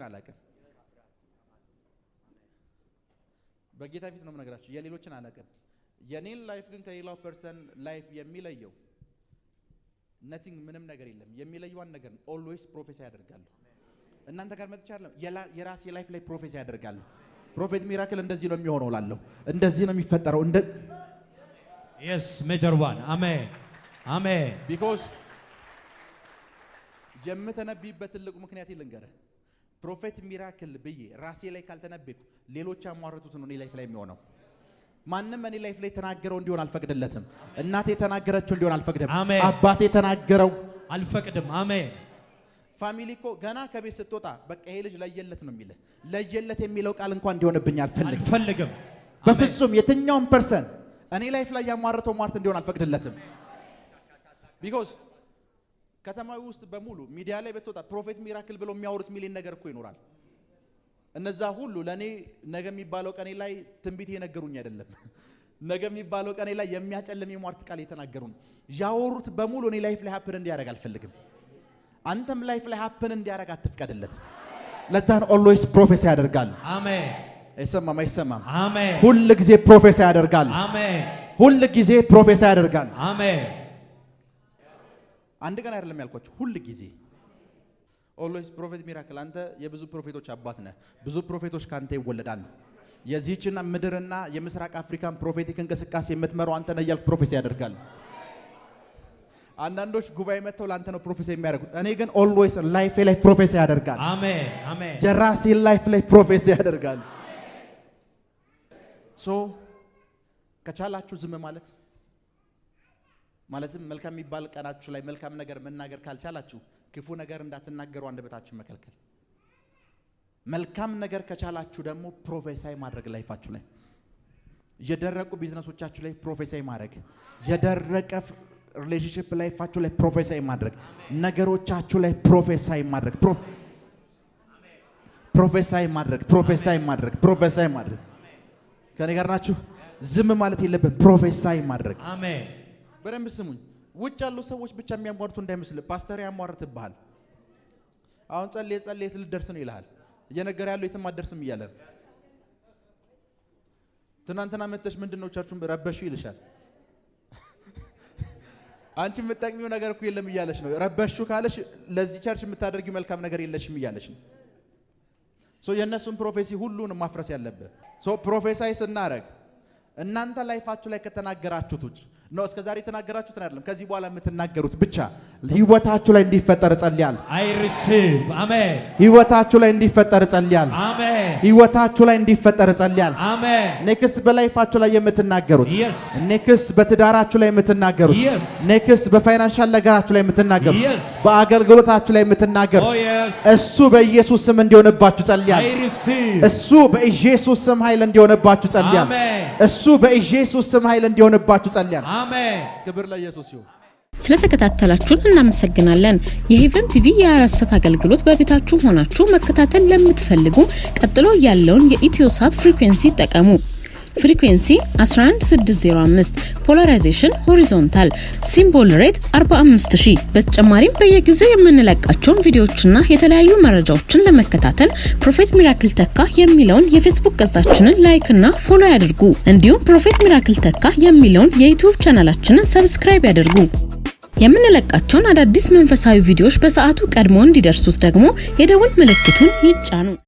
አላውቅም። በጌታ ፊት ነው የምነግራችሁ። የሌሎችን አላውቅም። የኔን ላይፍ ግን ከሌላው ፐርሰን ላይፍ የሚለየው ነቲንግ ምንም ነገር የለም። የሚለየው አንድ ነገር ኦልዌይስ ፕሮፌሳይ ያደርጋለሁ። እናንተ ጋር መጥቻለሁ የራሴ ላይፍ ላይ ፕሮፌሳይ ያደርጋለሁ። ፕሮፌት ሚራክል እንደዚህ ነው የሚሆነው ላለው እንደዚህ ነው የሚፈጠረው yes ሜጀር ዋን አሜን አሜን። ቢኮዝ የምተነብይበት ትልቁ ምክንያት ልንገርህ። ፕሮፌት ሚራክል ብዬ ራሴ ላይ ካልተነበይኩ ሌሎች ያሟረቱት ነው እኔ ላይፍ ላይ የሚሆነው። ማንም እኔ ላይፍ ላይ ተናገረው እንዲሆን አልፈቅድለትም። እናቴ ተናገረችው እንዲሆን አልፈቅድም። አባቴ ተናገረው አልፈቅድም። አሜን። ፋሚሊ እኮ ገና ከቤት ስትወጣ በቃ ይሄ ልጅ ለየለት ነው የሚል ለየለት የሚለው ቃል እንኳን እንዲሆንብኝ አልፈልግም። በፍጹም የትኛውም ፐርሰን እኔ ላይፍ ላይ ያሟረተው ሟርት እንዲሆን አልፈቅድለትም። ቢኮዝ ከተማው ውስጥ በሙሉ ሚዲያ ላይ በተወጣ ፕሮፌት ሚራክል ብለው የሚያወሩት ሚሊዮን ነገር እኮ ይኖራል። እነዛ ሁሉ ለኔ ነገ የሚባለው ቀኔ ላይ ትንቢት የነገሩኝ አይደለም። ነገ የሚባለው ቀኔ ላይ የሚያጨልም የሟርት ቃል የተናገሩን ያወሩት በሙሉ እኔ ላይፍ ላይ ሀፕን እንዲያደርግ አልፈልግም። አንተም ላይፍ ላይ ሀፕን እንዲያደርግ አትፍቀድለት። ለዛ ነው ኦልዌይስ ፕሮፌሲ ያደርጋል። አሜን። አይሰማም። አሜን። ሁሉ ጊዜ ፕሮፌሲ ያደርጋል። አሜን። ሁሉ ጊዜ ፕሮፌሲ ያደርጋል። አሜን። አንድ ቀን አይደለም ያልኳችሁ፣ ሁሉ ጊዜ ኦልዌይስ ፕሮፌት ሚራክል። አንተ የብዙ ፕሮፌቶች አባት ነህ። ብዙ ፕሮፌቶች ካንተ ይወለዳሉ። የዚህችና ምድርና የምስራቅ አፍሪካን ፕሮፌቲክ እንቅስቃሴ የምትመራው አንተ ነህ እያልኩ ፕሮፌሲ ያደርጋል። አንዳንዶች ጉባኤ መጥተው ለአንተ ነው ፕሮፌሲ የሚያደርጉት። እኔ ግን ኦልዌይስ ላይፍ ላይ ፕሮፌሲ ያደርጋል። አሜን አሜን። የራሴ ላይፍ ላይ ፕሮፌሲ ያደርጋል። ሶ ከቻላችሁ ዝም ማለትም መልካም የሚባል ቀናችሁ ላይ መልካም ነገር መናገር ካልቻላችሁ ክፉ ነገር እንዳትናገሩ አንደበታችሁን መከልከል። መልካም ነገር ከቻላችሁ ደግሞ ፕሮፌሳይ ማድረግ ላይፋችሁ ላይ የደረቁ ቢዝነሶቻችሁ ላይ ፕሮፌሳይ ማድረግ፣ የደረቀ ሪሌሽንሺፕ ላይፋችሁ ላይ ፕሮፌሳይ ማድረግ፣ ነገሮቻችሁ ላይ ፕሮፌሳይ ማድረግ ከኔ ጋር ናችሁ? ዝም ማለት የለብን። ፕሮፌሳይ ማድረግ። አሜን። በደንብ ስሙኝ። ውጭ ያሉ ሰዎች ብቻ የሚያሟርቱ እንዳይመስል። ፓስተር ያሟርትብሃል። አሁን ጸልይ የት ልደርስ ነው ይልሃል። እየነገረ ያለው የትም አትደርስም እያለ ነው። ትናንትና መጥተሽ ምንድነው ቸርቹን ረበሹ ይልሻል። አንቺ የምትጠቅሚው ነገር እኮ የለም እያለሽ ነው። ረበሽሹ ካለሽ ለዚህ ቸርች የምታደርጊው መልካም ነገር የለሽም እያለሽ ነው። የነሱን ፕሮፌሲ ሁሉን ማፍረስ ያለበት ፕሮፌሳይ ስናረግ እናንተ ላይፋችሁ ላይ ከተናገራችሁት ውጭ ነው እስከዛሬ ተናገራችሁት አይደለም ከዚህ በኋላ የምትናገሩት ብቻ ህይወታችሁ ላይ እንዲፈጠር ጸልያለሁ። I receive amen ህይወታችሁ ላይ እንዲፈጠር ጸልያለሁ። amen ህይወታችሁ ላይ እንዲፈጠር ጸልያለሁ። amen ኔክስት በላይፋችሁ ላይ የምትናገሩት yes ኔክስት በትዳራችሁ ላይ የምትናገሩት yes ኔክስት በፋይናንሻል ነገራችሁ ላይ የምትናገሩት yes በአገልግሎታችሁ ላይ የምትናገሩት oh yes እሱ በኢየሱስ ስም እንዲሆንባችሁ ጸልያለሁ። I receive እሱ በኢየሱስ ስም ኃይል እንዲሆንባችሁ ጸልያለሁ። amen እሱ በኢየሱስ ስም ኃይል እንዲሆንባችሁ ጸልያለሁ። አሜን ክብር ለኢየሱስ ይሁን። ስለተከታተላችሁን እናመሰግናለን። የሄቨን ቲቪ የ24 አገልግሎት በቤታችሁ ሆናችሁ መከታተል ለምትፈልጉ ቀጥሎ ያለውን የኢትዮሳት ፍሪኩዌንሲ ተጠቀሙ። ፍሪኩዌንሲ 11605 ፖላራይዜሽን ሆሪዞንታል ሲምቦል ሬት 45000 በተጨማሪም በየጊዜው የምንለቃቸውን ቪዲዮዎችና የተለያዩ መረጃዎችን ለመከታተል ፕሮፌት ሚራክል ተካ የሚለውን የፌስቡክ ገጻችንን ላይክ እና ፎሎ ያድርጉ። እንዲሁም ፕሮፌት ሚራክል ተካ የሚለውን የዩቲዩብ ቻናላችንን ሰብስክራይብ ያድርጉ። የምንለቃቸውን አዳዲስ መንፈሳዊ ቪዲዮዎች በሰዓቱ ቀድሞ እንዲደርሱት ደግሞ የደወል ምልክቱን ይጫኑ።